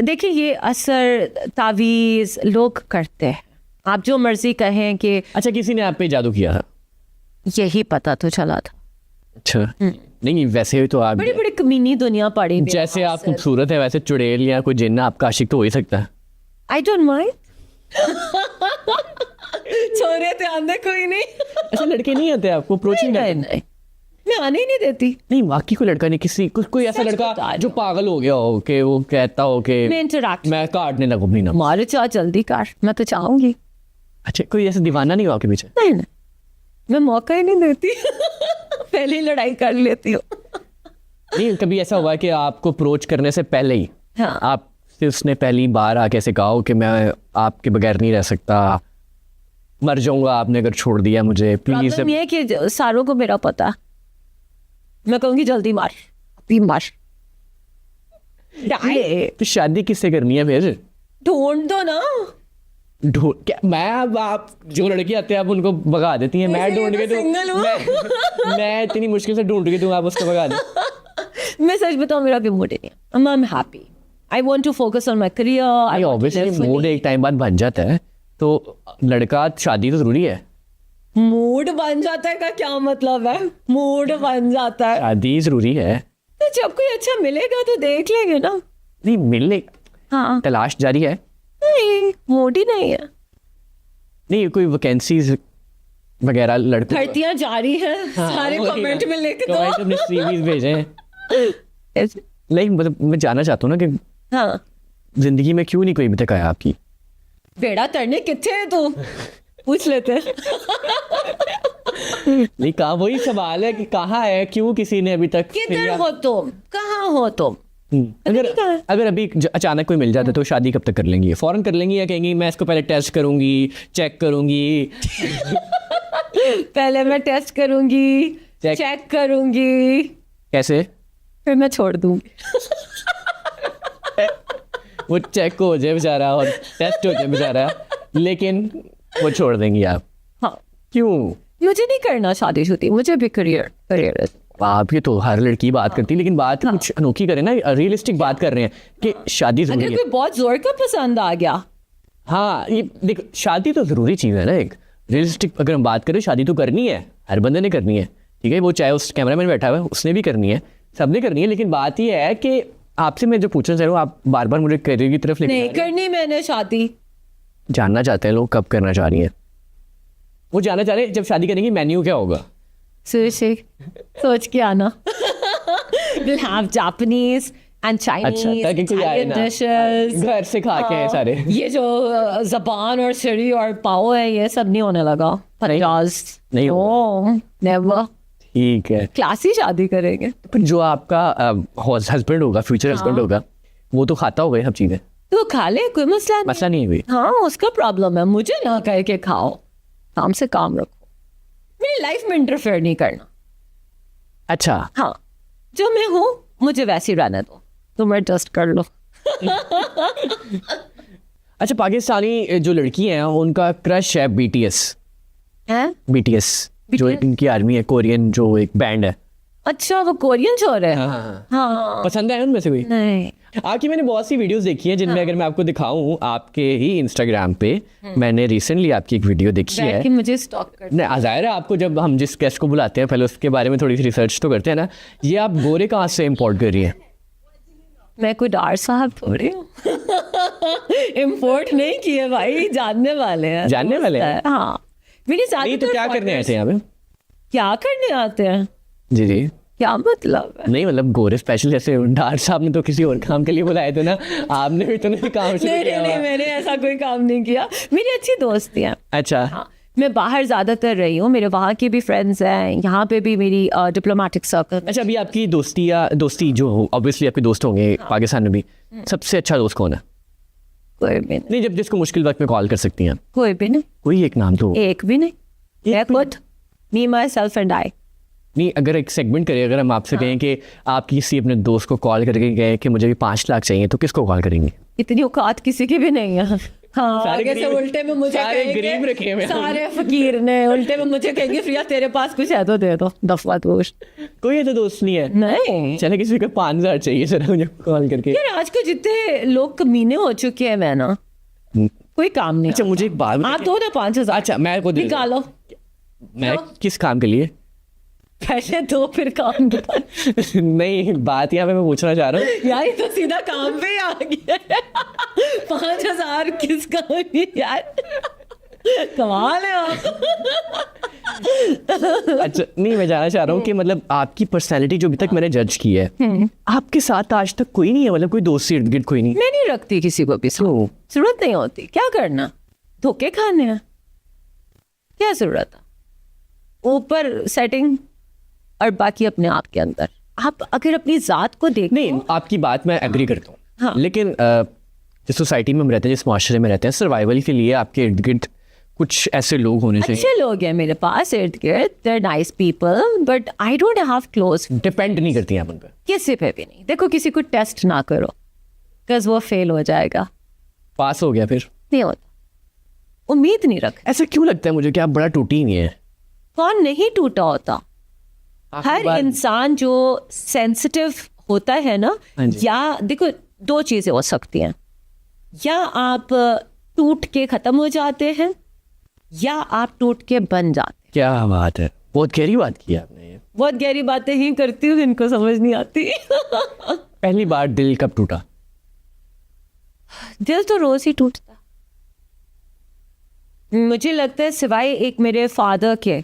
देखिए, ये असर तावीज़ लोग करते हैं, आप जो मर्जी कहें कि अच्छा, किसी ने आप पे जादू किया था? यही पता तो चला था। अच्छा, नहीं वैसे तो आप बड़ी बड़ी कमीनी दुनिया पड़ी हुई है जैसे वहाँ आप से। खूबसूरत है, वैसे चुड़ैल या कोई जिन्न आपका आशिक तो हो ही सकता है। I don't mind. छोरे ध्यान दे, कोई नहीं। ऐसे लड़के नहीं आते आपको अप्रोच नहीं नहीं, करते? नहीं, मैं आने ही नहीं देती। नहीं, वाकई कोई लड़का नहीं, किसी कोई ऐसा सच लड़का बता रही जो हूँ। पागल हो गया हो कि वो कहता हो कि मैं इंटरैक्ट मैं काटने लगूं अपनी ना। मारे चाह जल्दी काट, मैं तो चाहूंगी। अच्छा, कोई ऐसा दीवाना नहीं हुआ आपके पीछे? नहीं नहीं, मैं मौका ही नहीं देती। पहले ही लड़ाई कर लेती हूँ। नहीं, कभी ऐसा हुआ है कि आपको अप्रोच करने से पहले ही हाँ, आपसे उसने पहली बार आके ऐसे कहा हो कि मैं आपके बगैर नहीं रह सकता, मर जाऊंगा आपने अगर छोड़ दिया मुझे, प्लीज? प्रॉब्लम ये है कि सारों को मेरा पता, मैं कहूंगी जल्दी मार, अभी मार। तो शादी किससे करनी है फिर? ढूंढ दो ना। क्या मैं अब आप जो लड़के आते हैं आप उनको भगा देती हैं? मैं इसलिए ढूंढ के तो दूं? single हूँ। मैं इतनी मुश्किल से ढूंढ के दूं, आप उसको भगा दें? मैं सच बताऊं, मेरा भी मूड नहीं है। I am happy, I want to focus on my career. I obviously mood एक टाइम बाद बन जाता है, तो लड़का शादी तो जरूरी है। मूड बन जाता है का क्या मतलब है? मूड बन जाता है शादी जरूरी है। तो जब कोई अच्छा मिलेगा तो देख लेंगे ना। नहीं मिलने, हाँ, तलाश जारी है? नहीं, मूड ही नहीं है। नहीं, कोई वैकेंसीज वगैरह लड़कों भर्तियां जारी हैं, सारे वही कमेंट ना। में लिख कमेंट दो। अपने सीवीज भेजें। ऐसे- नहीं मतलब मैं जानना चाहता हूँ ना कि हाँ, जिंदगी में क्यों नहीं कोई अभी तक आया आपकी? बेड़ा तरने कितने है तू? पूछ लेते हैं। नहीं, कहाँ, वही सवाल है कि कहाँ है, क्यों किसी ने अभी तक किधर हो तुम, कहाँ हो तुम? अगर नहीं कहा है। अगर अभी अचानक कोई मिल जाता है तो शादी कब तक कर लेंगी? फौरन कर लेंगी या कहेंगी मैं इसको पहले टेस्ट करूंगी, चेक करूंगी? पहले मैं टेस्ट करूंगी, चेक करूंगी, कैसे? फिर मैं छोड़ दूंगी। वो चेक हो जाए बेचारा और टेस्ट हो जाए बेचारा, लेकिन वो छोड़ देंगी आप? हाँ, क्यों? मुझे नहीं करना शादीशुदी, मुझे भी करियर करियर है। आप ये तो हर लड़की बात करती है, लेकिन बात कुछ अनोखी करें ना, रियलिस्टिक बात कर रहे हैं कि शादी जरूरी अगर है। कोई बहुत जोर का पसंद आ गया, हाँ, ये देखो, शादी तो जरूरी चीज़ है ना। एक रियलिस्टिक अगर हम बात करें, शादी तो करनी है, हर बंदे ने करनी है, ठीक है? वो चाहे उस कैमरामैन बैठा हुआ है उसने भी करनी है, सबने करनी है। लेकिन बात ये है कि आपसे मैं जो पूछना चाह रहा हूँ, आप बार बार मुझे करियर की तरफ लेके नहीं जा रहे हैं। करनी मैंने शादी। जानना चाहते हैं लोग कब करना चाह रही है। वो जानना चाह रहे हैं जब शादी करेंगी मेन्यू क्या होगा। Sushi, सोच के आना। We'll have Japanese and Chinese, अच्छा, ताकि कोई आए Italian ना, dishes. घर से खा के हाँ, सारे। ये जो जबान और सिरी और पाव है, ये सब नहीं होने लगा। 50 नहीं होगा। नेवर। ठीक है। क्लासी शादी करेंगे। फिर जो आपका हस्बैंड होगा, फ्यूचर हस्बैंड होगा, वो तो खाता होगा ये सब चीजें, तो खा ले, कोई मसला नहीं। मसला नहीं है कोई। हाँ उसका प्रॉब्लम है, मुझे ना कह के खाओ, काम से काम रखो, मेरी लाइफ में इंटरफेयर नहीं करना। अच्छा, हाँ जो मैं हूँ मुझे वैसे ही रहने दो, तुम एडजस्ट कर लो। अच्छा, पाकिस्तानी जो लड़की हैं उनका क्रश है BTS। हैं? BTS जो BTS? इनकी आर्मी है, कोरियन जो एक बैंड है। अच्छा वो कोरियन चोर है। हाँ, हाँ पसंद है उनमें से कोई? नहीं, आपकी मैंने बहुत सी वीडियोस देखी हैं जिनमें अगर मैं आपको दिखाऊं, आपके ही इंस्टाग्राम पे मैंने रिसेंटली आपकी एक वीडियो देखी बैठ है। के मुझे स्टॉक कर। नहीं, ज़ाहिर है आपको जब हम जिस गेस्ट को बुलाते हैं पहले उसके बारे में थोड़ी सी रिसर्च तो करते हैं ना। ये आप गोरे कहाँ से इम्पोर्ट कर रही हैं? मैं कोई डार साहब थोड़ी हूँ। इम्पोर्ट नहीं किए भाई, जानने वाले हैं। जानने वाले हैं? हाँ मेरी नहीं तो क्या करने आए थे यहाँ पे? क्या करने आते हैं? जी जी, क्या मतलब है? नहीं मतलब गोरे स्पेशल, जैसे डार साहब ने तो किसी और काम के लिए बुलाए थे ना, आपने भी तो नहीं काम शुरू नहीं किया नहीं, हुआ। मैंने ऐसा कोई काम नहीं किया, मेरी अच्छी दोस्ती हैं। अच्छा, हाँ मैं बाहर ज़्यादातर रही हूँ, मेरे वहाँ के भी फ्रेंड्स हैं, यहाँ पे भी मेरी डिप्लोमेटिक सर्कल। अच्छा, अभी आपकी दोस्ती जो ऑब्वियसली आपके दोस्त होंगे पाकिस्तान में भी, सबसे अच्छा दोस्त कौन है? कोई भी नहीं, नहीं, जब जिसको मुश्किल वक्त में कॉल कर सकती हैं, कोई भी नहीं, कोई एक नाम तो। एक भी नहीं। मैं खुद, मी माई सेल्फ एंड आई। नहीं, अगर एक सेगमेंट करें, अगर हम आपसे कहें कि आप किसी अपने दोस्त को कॉल करके गए कि मुझे भी 5 लाख चाहिए, तो किसको कॉल करेंगे? इतनी औकात किसी की भी नहीं है। हाँ सारे आगे से गरीब- उल्टे में मुझे सारे कहेंगे, गरीब रखे हुए हैं। सारे फकीर ने उल्टे में मुझे कहेंगे प्रिया तेरे पास कुछ है तो दे दो, दफा दोस्त। कोई ऐसा दोस्त नहीं है? नहीं चले किसी को 5,000 चाहिए सर, मुझे कॉल करके। यार आज को जितने लोग कमीने हो चुके हैं मैं ना, कोई काम नहीं। अच्छा, मुझे एक बात आप दो ना 5,000। अच्छा, मैं को दे दूं। निकालो, मैं किस काम के लिए? पहले दो फिर काम दो। नहीं, बात यहाँ पे मैं पूछना चाह रहा हूँ। यार ये तो सीधा काम पे ही आ गया। 5,000 किस काम में यार, कमाल है आप। अच्छा, नहीं मैं जानना चाह रहा हूँ कि मतलब आपकी पर्सनैलिटी जो अभी तक मैंने जज की है, आपके साथ आज तक कोई नहीं है, मतलब कोई दोस्त इर्द गिर्द कोई नहीं? मैं नहीं रखती किसी को भी, जरूरत नहीं होती, क्या करना, धोखे खाने हैं, क्या जरूरत है। ऊपर सेटिंग और बाकी अपने आप के अंदर। आप अगर अपनी जात को देखो, नहीं, आपकी बात मैं एग्री करता हूँ, हाँ। लेकिन जिस सोसाइटी में हम रहते हैं, जिस माशरे में रहते हैं, सर्वाइवल के लिए आपके इर्द गिर्द कुछ ऐसे लोग होने चाहिए। अच्छे लोग हैं मेरे पास इर्द गिर्द, there nice people, but I don't have close. Depend नहीं करती हैं आप उन पर? किसी पे भी नहीं। देखो किसी को टेस्ट ना करो, बिकॉज वो फेल हो जाएगा। पास हो गया फिर नहीं होता, उम्मीद नहीं रख। ऐसा क्यों लगता है मुझे कि आप बड़ा टूटी ही नहीं है? कौन नहीं टूटा होता? हर इंसान जो सेंसिटिव होता है ना, हाँ जी। या देखो दो चीजें हो सकती हैं, या आप टूट के खत्म हो जाते हैं या आप टूट के बन जाते हैं। क्या बात है, बहुत गहरी बात की आपने ये। बहुत गहरी बातें ही करती हूँ, इनको समझ नहीं आती। पहली बार दिल कब टूटा? दिल तो रोज ही टूटता, मुझे लगता है सिवाय एक मेरे फादर के,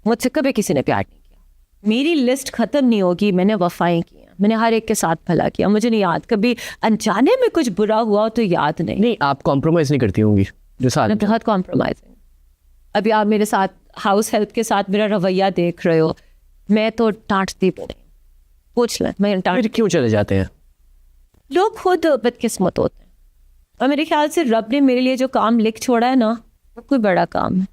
मुझसे कभी किसी ने प्यार नहीं किया। मेरी लिस्ट खत्म नहीं होगी, मैंने वफाएं की हैं, मैंने हर एक के साथ भला किया, मुझे नहीं याद कभी अनजाने में कुछ बुरा हुआ हो तो याद नहीं। नहीं, आप कॉम्प्रोमाइज नहीं करती होंगी जो साथ मैं बहुत कॉम्प्रोमाइजिंग। अभी आप मेरे साथ हाउस हेल्प के साथ मेरा रवैया देख रहे हो, मैं तो डांटती पड़ी, पूछ लें मैं फिर क्यों चले जाते हैं? लोग खुद बदकिस्मत होते हैं, और मेरे ख्याल से रब ने मेरे लिए जो काम लिख छोड़ा है ना, वो कोई बड़ा काम है।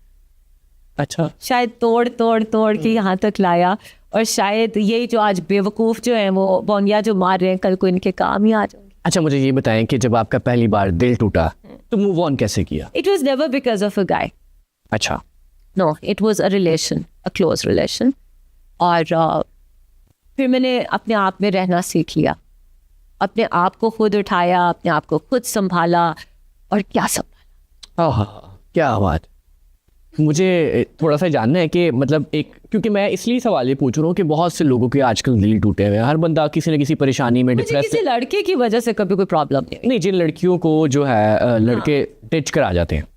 अच्छा, शायद तोड़ तोड़ तोड़ के यहाँ तक लाया, और शायद यही जो आज बेवकूफ़ जो हैं वो बौनिया जो मार रहे हैं, कल को इनके काम ही आ जाएंगे। अच्छा, मुझे ये बताएं कि जब आपका पहली बार दिल टूटा तो मूव ऑन कैसे किया? It was never because of a guy, अच्छा, no, it was a relation, a close relation. और फिर मैंने अपने आप में रहना सीख लिया, अपने आप को खुद उठाया, अपने आप को खुद संभाला, और क्या संभाला। आहा, क्या बात। मुझे थोड़ा सा जानना है कि मतलब एक, क्योंकि मैं इसलिए सवाल ये पूछ रहा हूँ कि बहुत से लोगों के आजकल दिल टूटे हुए हैं, हर बंदा किसी न किसी परेशानी में, मुझे डिप्रेस। किसी लड़के की वजह से कभी कोई प्रॉब्लम नहीं हुई। नहीं, जिन लड़कियों को जो है लड़के टिच करा जाते हैं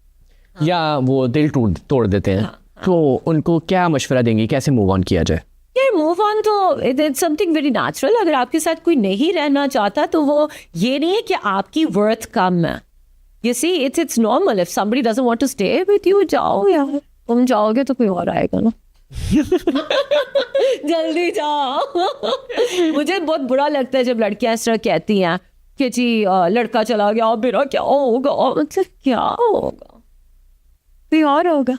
या वो दिल तोड़ देते हैं, तो उनको क्या मशवरा देंगे, कैसे मूव ऑन किया जाए? यार मूव ऑन तो इट्स समथिंग वेरी नेचुरल। अगर आपके साथ कोई नहीं रहना चाहता तो वो ये नहीं है कि आपकी वर्थ कम है। You see, it's normal. If somebody doesn't want to stay with you, जाओ यार, तुम जाओगे तो कोई और आएगा ना। जल्दी जाओ। मुझे बहुत बुरा लगता है जब लड़कियां इस तरह कहती हैं कि जी लड़का चला गया मेरा क्या होगा, मतलब क्या होगा, कोई और होगा।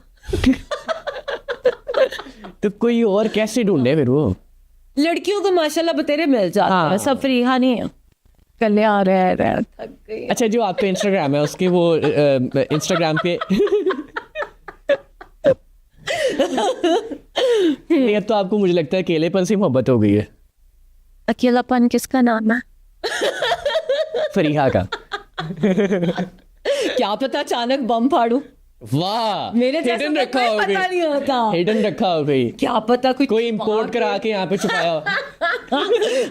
तो कोई और कैसे ढूंढे फिर वो? लड़कियों को माशाल्लाह बतेरे मिल जाते हैं, सब फ्रीहा नहीं है, कल्याण रह थक गई। अच्छा, जो आपका इंस्टाग्राम है उसके वो इंस्टाग्राम पे ये तो आपको मुझे लगता है अकेलेपन से मोहब्बत हो गई है। अकेलापन किसका नाम है? फरीहा का। क्या पता अचानक बम फाड़ू, वाह, मेरे जैसा हिडन तो रखा कोई हो पता नहीं होता, हिडन रखा हो गई, क्या पता कोई इंपोर्ट करा के यहाँ पे छुपाया हो।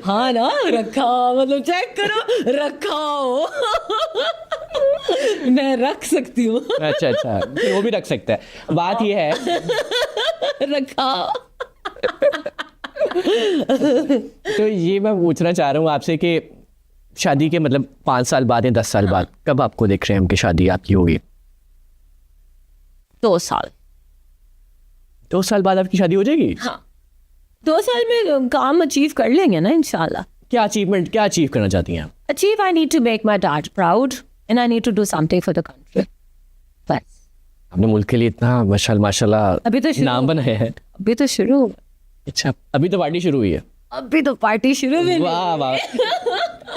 हाँ ना, रखा मतलब चेक करो, रखा हो। मैं रख सकती हूँ। अच्छा, फिर वो भी रख सकता है। बात ये है रखा। तो ये मैं पूछना चाह रहा हूँ आपसे कि शादी के मतलब 5 साल बाद या 10 साल बाद कब आपको देख रहे हैं हम कि शादी आपकी होगी? 2 साल। 2 साल बाद आपकी शादी हो जाएगी? हाँ, 2 साल में काम अचीव कर लेंगे ना इंशाल्लाह। क्या अचीव करना चाहती हैं आप? Achieve, I need to make my dad proud and I need to do something for the country. बस। आपने मुल्क के लिए इतना माशाल्लाह अभी तो शुरू नाम बनाया है। अभी तो शुरू हुआ। अच्छा, अभी तो पार्टी शुरू हुई है। अभी तो पार्टी शुरू हुई। वाह वाह।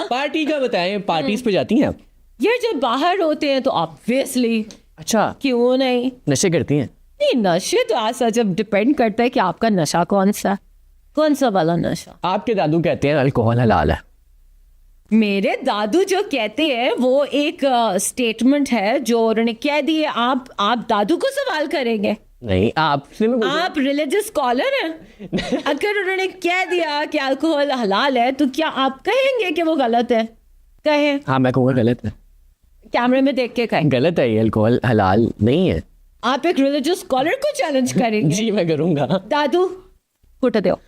पार्टी का बताएं, पार्टीज पे जाती हैं आप? ये जब बाहर होते हैं तो ऑब्वियसली, अच्छा, क्यों नहीं। नशे करती हैं? नहीं, नशे तो ऐसा जब डिपेंड करता है कि आपका नशा कौन सा वाला नशा। आपके दादू कहते हैं अल्कोहल हलाल है। मेरे दादू जो कहते हैं वो एक स्टेटमेंट है जो उन्होंने कह दी है। आप दादू को सवाल करेंगे? नहीं, आपसे मैं आप रिलीजियस स्कॉलर हैं। अगर उन्होंने कह दिया कि अल्कोहल हलाल है तो क्या आप कहेंगे कि वो गलत है? कहें। हाँ, मैं कहूँगा गलत है। कैमरे में देख के कहें गलत है, ये अल्कोहल हलाल नहीं है। आप एक रिलीजियस स्कॉलर को चैलेंज करेंगे? जी मैं करूँगा। दादू कुट दो।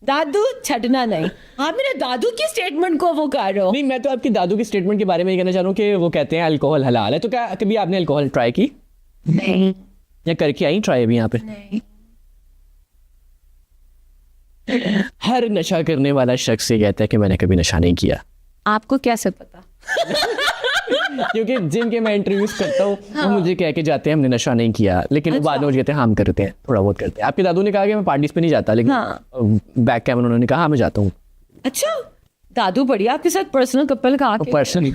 दादू छड़ना नहीं। आप मेरे दादू की स्टेटमेंट को वो कर रहे हो। नहीं, मैं तो आपके दादू की स्टेटमेंट के बारे में ये कहना चाह रहा हूँ कि वो कहते हैं अल्कोहल हलाल है। तो क्या कभी आपने अल्कोहल ट्राई की? नहीं। या करके आई ट्राई अभी यहाँ पे? नहीं। हर नशा करने वाला शख्स ये कहता है कि मैंने कभी नशा नहीं किया। आपको कैसे पता? क्योंकि जिनके मैं इंटरव्यूज करता हूँ वो मुझे कह के जाते हैं हमने नशा नहीं किया, लेकिन वो बाद में मुझे कहते हैं हम करते हैं, थोड़ा बहुत करते हैं। आपके दादू ने कहा कि मैं पार्टीज पे नहीं जाता, लेकिन बैक कैमरा उन्होंने कहा हाँ मैं जाता हूँ। अच्छा, दादू बढ़िया आपके साथ पर्सनल कपल का आके पर्सनली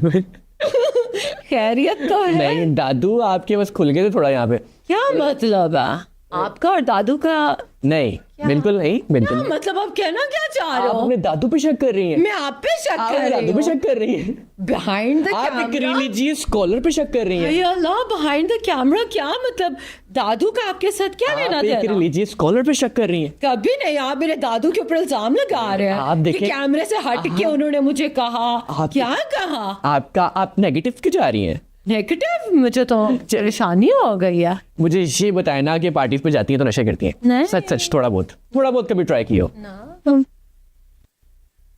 खैरियत तो है। नहीं, दादू आपके बस खुल गए थे थोड़ा यहाँ पे। क्या मतलब है आपका और दादू का? नहीं, बिल्कुल नहीं, बिल्कुल नहीं। मतलब आप कहना क्या चाह रहे आप हो? अपने दादू पे शक कर रही हैं। मैं आप पे शक आप कर अपने रही दादू पे हूँ। शक कर रही हैं। बिहाइंड द आप एक कैमरा। रिलीजियस स्कॉलर पे शक कर रही हैं। या अल्लाह, बिहाइंड द कैमरा क्या मतलब? दादू का आपके साथ क्या लेना आप एक देना? रिलीजियस स्कॉलर पे शक कर रही हैं। कभी नहीं। आप मेरे दादू के ऊपर इल्जाम लगा रहे हैं। आप देखें- कि कैमरे से हट के उन्होंने मुझे कहा। क्या कहा? आप नेगेटिव क्यों जा रही हैं? नेगेटिव? मुझे तो परेशानी हो गई है। मुझे ये बताए ना कि पार्टीज पे जाती हैं तो नशा करती हैं? नहीं। सच थोड़ा बहुत कभी ट्राई किया हो?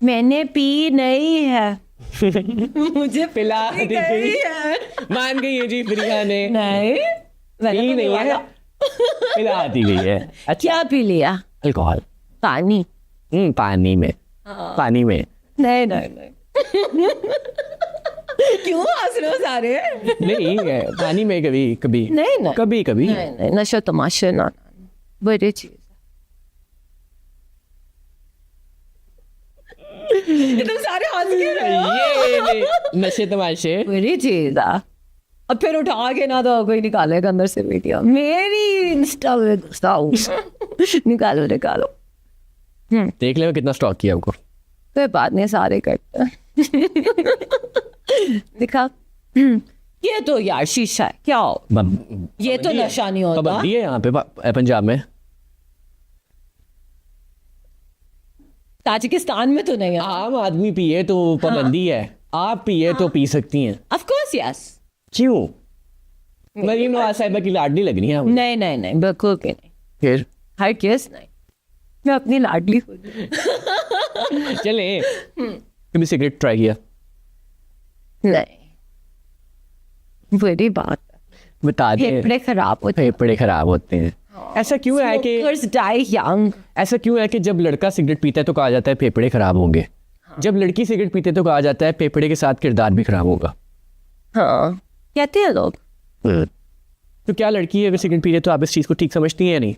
मैंने पी नहीं है। मुझे पिला दी गई है। मान गई है जी फरीहा ने। नहीं, मैंने पी तो नहीं है, वाला। पिला दी गई है। अच्छा, क्या पी लिया? अल्कोहल। पानी। पानी में। पानी में नहीं नहीं नहीं। क्यों हंस रहे हो सारे? नहीं है, पानी में कभी नहीं नहीं कभी नहीं नहीं, नशा तमाशा ना, बड़ी चीज है। तुम सारे हंस क्यों रहे हो? ये नहीं, नशे तमाशे बड़ी चीज है। अब फिर उठा के ना तो कोई निकालेगा अंदर से वीडियो मेरी इंस्टा में घुसाओ। निकालो। देख ले मैं कितना स्टॉक किया आपको। कोई बात नहीं, सारे करते हैं। दिखा। ये तो यार शीशा है, क्या हो? ये तो नशा नहीं होता। पाबंदी है यहाँ पे पंजाब में। ताजिकिस्तान में तो नहीं है। आम आदमी पिए तो पाबंदी है, आप पिए तो पी सकती हैं। Of course yes. क्यों? मरीम नवाज साहिबा की लाडली लग रही है। नहीं नहीं नहीं, बिल्कुल भी नहीं। फिर हर केस नहीं, मैं अपनी लाडली खुद। चले कभी सिगरेट ट्राई किया? नहीं, बड़ी बात है। बता दे। फेफड़े खराब होते हैं। फेफड़े खराब होते हैं। ऐसा क्यों है कि Smokers die young। ऐसा क्यों है कि जब लड़का सिगरेट पीता है तो कहा जाता है फेफड़े खराब होंगे? जब लड़की सिगरेट पीते तो कहा जाता है पेपड़े के साथ किरदार भी खराब होगा। हाँ कहते हैं लोग। तो क्या लड़की अगर सिगरेट पी रही है तो आप इस चीज़ को ठीक समझती हैं या नहीं?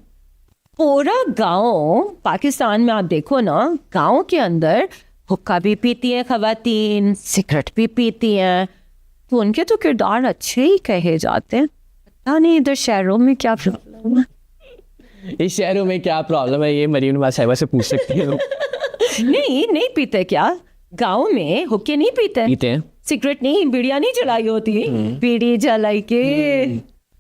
पूरा गांव पाकिस्तान में आप देखो ना, गांव के अंदर हुक्का भी पीती हैं खवातीन, सिगरेट भी पीती हैं, तो उनके तो किरदार अच्छे ही कहे जाते हैं। पता नहीं इधर शहरों में क्या प्रॉब्लम है। इस शहरों में क्या प्रॉब्लम है ये मरीम नवाज साहिबा से पूछ सकती है। नहीं पीते क्या? गांव में हुक्के नहीं पीते? पीते हैं। सिगरेट नहीं, बीड़ियां नहीं जलाई होती, बीड़ी जलाई के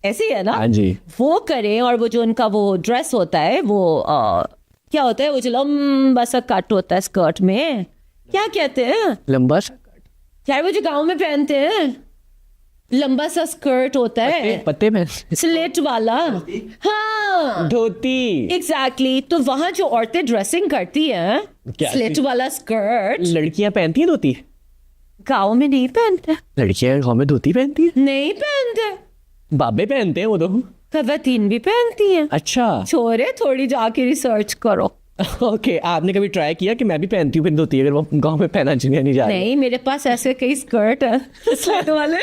ऐसे ही है ना। हाँ जी। वो करें, और वो जो उनका वो ड्रेस होता है वो क्या होता है, वो जो लंबा सा कट होता है स्कर्ट में, क्या कहते हैं? लंबा सा यार वो जो गांव में पहनते हैं, लंबा सा स्कर्ट होता है, पत्ते में स्लेट वाला। हाँ धोती। एग्जैक्टली। तो वहां जो औरतें ड्रेसिंग करती हैं, क्या स्लेट वाला स्कर्ट, लड़कियां पहनती हैं धोती? गांव में नहीं पहनते। लड़कियां गाँव में धोती पहनती हैं? नहीं पहनते, बाबे पहनते हैं वो तो। खवातीन भी पहनती हैं। अच्छा। छोरे थोड़ी जाके रिसर्च करो। ओके आपने कभी ट्राई किया कि मैं भी पहनती हूँ फिर धोती अगर वो गांव में पहना नहीं जा रहा? नहीं, मेरे पास ऐसे कई स्कर्ट है स्लेट वाले।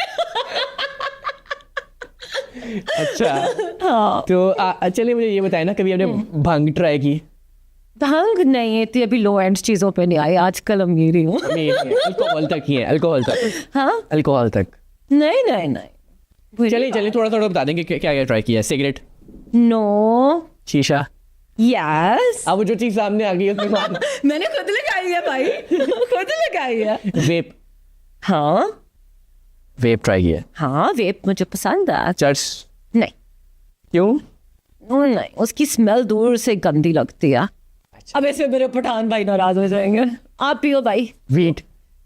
अच्छा। हाँ। तो चलिए मुझे ये बताएं ना, कभी आपने भांग ट्राई की? भांग नहीं है, अभी लो एंड चीजों पे नहीं आई, आजकल अमीर ही हूँ। अल्कोहल तक ही है, अल्कोहल तक। हाँ अल्कोहल तक नहीं। चलिए थोड़ा थोड़ा बता देंगे क्या क्या ट्राई किया है? सिगरेट? नो। शीशा? यस। अब जो चीज सामने आ गई है उसमें मैंने खुद लगाई है भाई, खुद लगाई है। वेप? हाँ वेप ट्राई किया? हाँ वेप मुझे पसंद है। चर्च? नहीं क्यों? नहीं, उसकी स्मेल दूर से गंदी लगती है। अब इसमें मेरे पठान भाई नाराज हो जाएंगे। आप पियो भाई। वीट?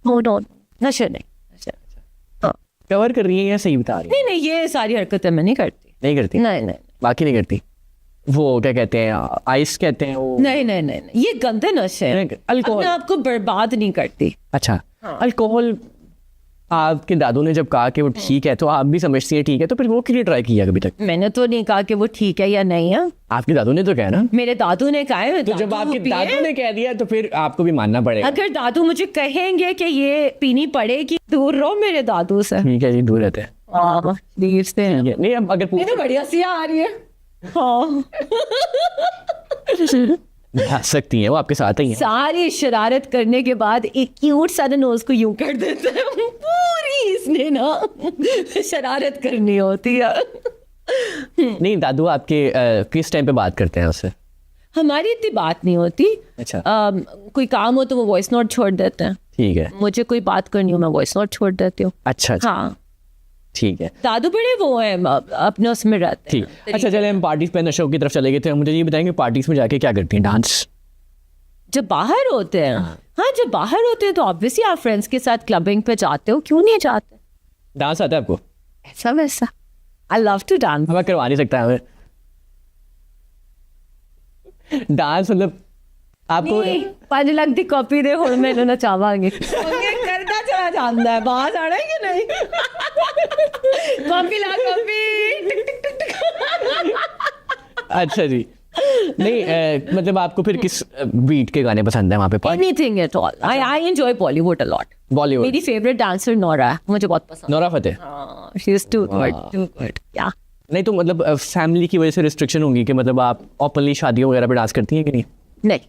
नो नशे नहीं। कवर कर रही है या सही बता रही है? नहीं ये सारी हरकतें मैं नहीं करती। नहीं करती? नहीं। बाकी नहीं करती? वो क्या कहते हैं, आइस कहते हैं वो? नहीं, ये गंदे नशे हैं। अल्कोहल अपने आप को बर्बाद नहीं करती। अच्छा। अल्कोहल आपके दादू ने जब कहा कि वो ठीक है तो आप भी समझती हैं ठीक है, तो फिर वो क्यों ट्राई किया कभी तक? मैंने तो नहीं कहा कि वो ठीक है या नहीं है। आपके दादू ने तो कहा ना। मेरे दादू ने कहा है। तो जब आपके दादू ने कह दिया तो फिर आपको भी मानना पड़ेगा। अगर दादू मुझे कहेंगे कि ये पीनी पड़ेगी, दूर रहो मेरे दादू से। ठीक है जी, दूर रहते हैं। नहीं अब अगर तो बढ़िया सी आ रही है। हाँ हंस सकती हैं, वो आपके साथ ही हैं। सारी शरारत करने के बाद एक क्यूट सा नोज को यूं कर देते हैं। पूरी इसने ना शरारत करनी होती है। नहीं दादू आपके किस टाइम पे बात करते हैं उससे? हमारी इतनी बात नहीं होती। अच्छा। कोई काम हो तो वो वॉइस नोट छोड़ देते हैं। ठीक है। मुझे कोई बात करनी हो मैं वॉइस नोट छोड़ देती हूँ। अच्छा। हाँ ठीक है। दादू बड़े वो है अपने उसमें रहते हैं। ठीक। अच्छा चले हम पार्टीज पे नशों की तरफ चले गए थे, मुझे ये बताएंगे पार्टीज में जाके क्या करती हैं? डांस? जब बाहर होते हैं, हाँ जब बाहर होते हैं तो ऑब्वियसली आप फ्रेंड्स के साथ क्लबिंग पे जाते हो, क्यों नहीं जाते? डांस आता है आपको? ऐसा वैसा आई लव टू डांस। हमें करवा नहीं सकता हमें डांस, मतलब आपको 5 लाख की कॉपी दे और मैं ना चाहवांगी करता चला जानता है बाहर आ रहा है कि नहीं। कॉपी ला कॉपी। अच्छा जी। नहीं मतलब आपको फिर किस बीट के गाने पसंद है वहाँ पे? Anything at all. I enjoy Bollywood a lot. Bollywood? मेरी फेवरेट डांसर नोरा है, मुझे बहुत पसंद। Nora Fateh? She is too good. या नहीं तो मतलब फैमिली की वजह से रिस्ट्रिक्शन होंगी कि मतलब आप ओपनली शादियों वगैरह पे डांस करती हैं कि नहीं? नहीं,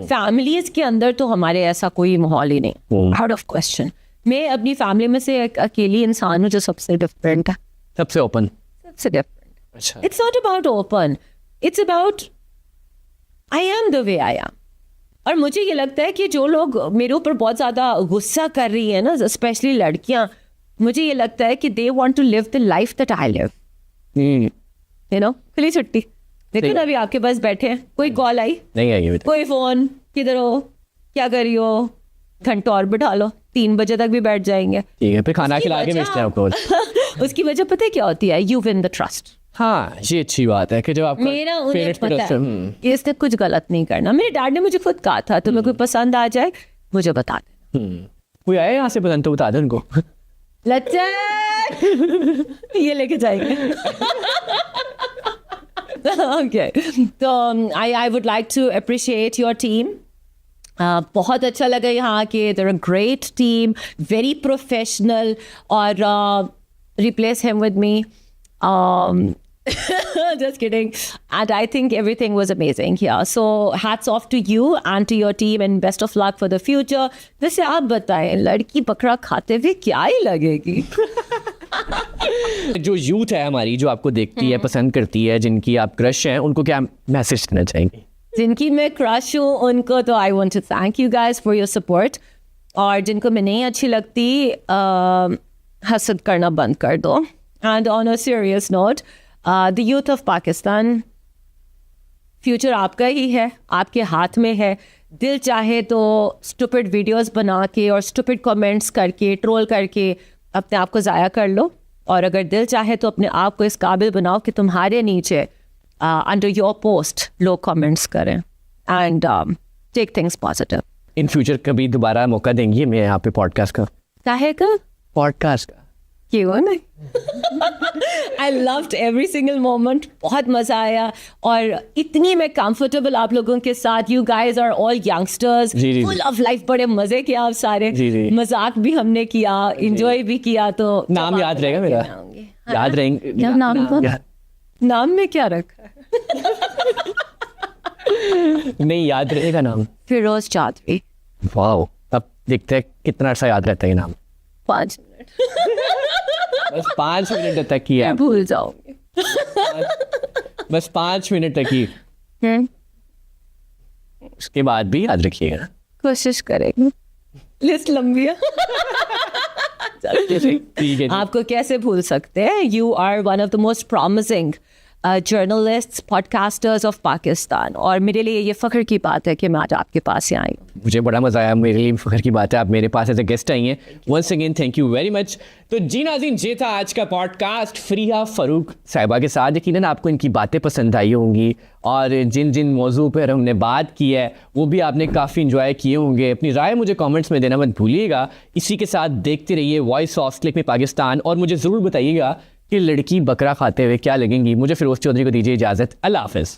फैमिलीज के अंदर तो हमारे ऐसा कोई माहौल ही नहीं। Out of question. मैं अपनी फैमिली में से एक अकेली इंसान हूँ जो सबसे डिफरेंट है। सबसे ओपन? सबसे डिफरेंट। अच्छा। It's not about open, it's about I am the way I am. और मुझे ये लगता है कि जो लोग मेरे ऊपर बहुत ज़्यादा गुस्सा कर रही है ना, स्पेशली लड़कियाँ, मुझे ये लगता है कि they want to live the life that I live. You know, खुली छुट्टी। देखो ना अभी आपके पास बैठे हैं, कोई कॉल आई नहीं आई, कोई फोन, किधर हो, क्या कर रही हो, घंटा और बिठा लो, 3 बजे तक भी बैठ जाएंगे। ठीक है, फिर खाना खिला के भेजते हैं आपको। उसकी वजह पता है क्या होती है? You win the trust. हाँ ये अच्छी बात है कि जब आपका मेरा उन्हें parents पे पता trust है कि इसने कुछ गलत नहीं करना। मेरे डैड ने मुझे खुद कहा था तुम्हें कोई पसंद आ जाए मुझे बता देना। कोई आए यहाँ से पसंद तो बता दे उनको। लच्चा ये लेके जाएंगे। Okay, so I would like to appreciate your team. बहुत अच्छा लगा यहाँ के, they're a great team, very professional, और replace him with me. Just kidding. And I think everything was amazing here. So hats off to you and to your team and best of luck for the future. वैसे आप बताएं, लड़की बकरा खाते हुए क्या ही लगेगी? जो यूथ है हमारी, जो आपको देखती है, पसंद करती है, जिनकी आप क्रश हैं, उनको क्या मैसेज देना चाहेंगे? जिनकी मैं क्रश हूँ उनको तो I want to thank you guys for your support, और जिनको मैं नहीं अच्छी लगती हसद करना बंद कर दो. And on a serious note, the youth of Pakistan, future आपका ही है, आपके हाथ में है. दिल चाहे तो स्टूपिड वीडियोस बना के और स्टूपिड कमेंट्स करके, ट्रोल करके अपने आप को ज़ाया कर लो, और अगर दिल चाहे तो अपने आप को इस काबिल बनाओ कि तुम्हारे नीचे अंडर योर पोस्ट लोग कमेंट्स करें. And take things positive. In future कभी दोबारा मौका देंगी मैं यहाँ पे पॉडकास्ट का? काहे का? पॉडकास्ट का क्यों नहीं? I loved every single moment. बहुत मज़ा आया, और इतनी मैं कंफर्टेबल आप लोगों के साथ. You guys are all youngsters, full of life. बड़े मज़े किया आप सारे. मजाक भी हमने किया, इंजॉय भी किया. तो नाम याद रहेगा मेरा? याद रहेंगे. क्या नाम था? नाम में क्या रखा है? नहीं याद रहेगा नाम? फिरोज चौधरी. वाओ, अब देखते हैं कितना अर्सा याद रहता है ये नाम. 5 मिनट. बस 5 मिनट तक ही है. भूल जाओगे. बस 5 मिनट तक ही. उसके बाद भी याद रखिएगा. कोशिश करेंगे. लिस्ट लंबी है. ठीक है. आपको कैसे भूल सकते हैं? You are one of the most promising journalists, podcasters of Pakistan, और मेरे लिए ये फ़ख्र की बात है कि मैं आज आपके पास ही आई हूँ. मुझे बड़ा मज़ा आया, मेरे लिए फ़ख्र की बात है आप मेरे पास एज ए गेस्ट आई हैं. Once again thank you very much. तो जी नाज़रीन, ये था आज का पॉडकास्ट फरीहा फ़ारूक साहिबा के साथ. यकीनन आपको इनकी बातें पसंद आई होंगी, और जिन जिन मौजू पर हमने बात की है वो भी आपने काफ़ी इंजॉय किए होंगे. अपनी राय मुझे कमेंट्स में देना मत भूलिएगा. इसी के साथ देखते रहिए वॉइस ऑफ क्लिक मी पाकिस्तान, और मुझे ज़रूर बताइएगा कि लड़की बकरा खाते हुए क्या लगेंगी. मुझे फिरोज चौधरी को दीजिए इजाज़त. अल्लाह हाफ़िज़.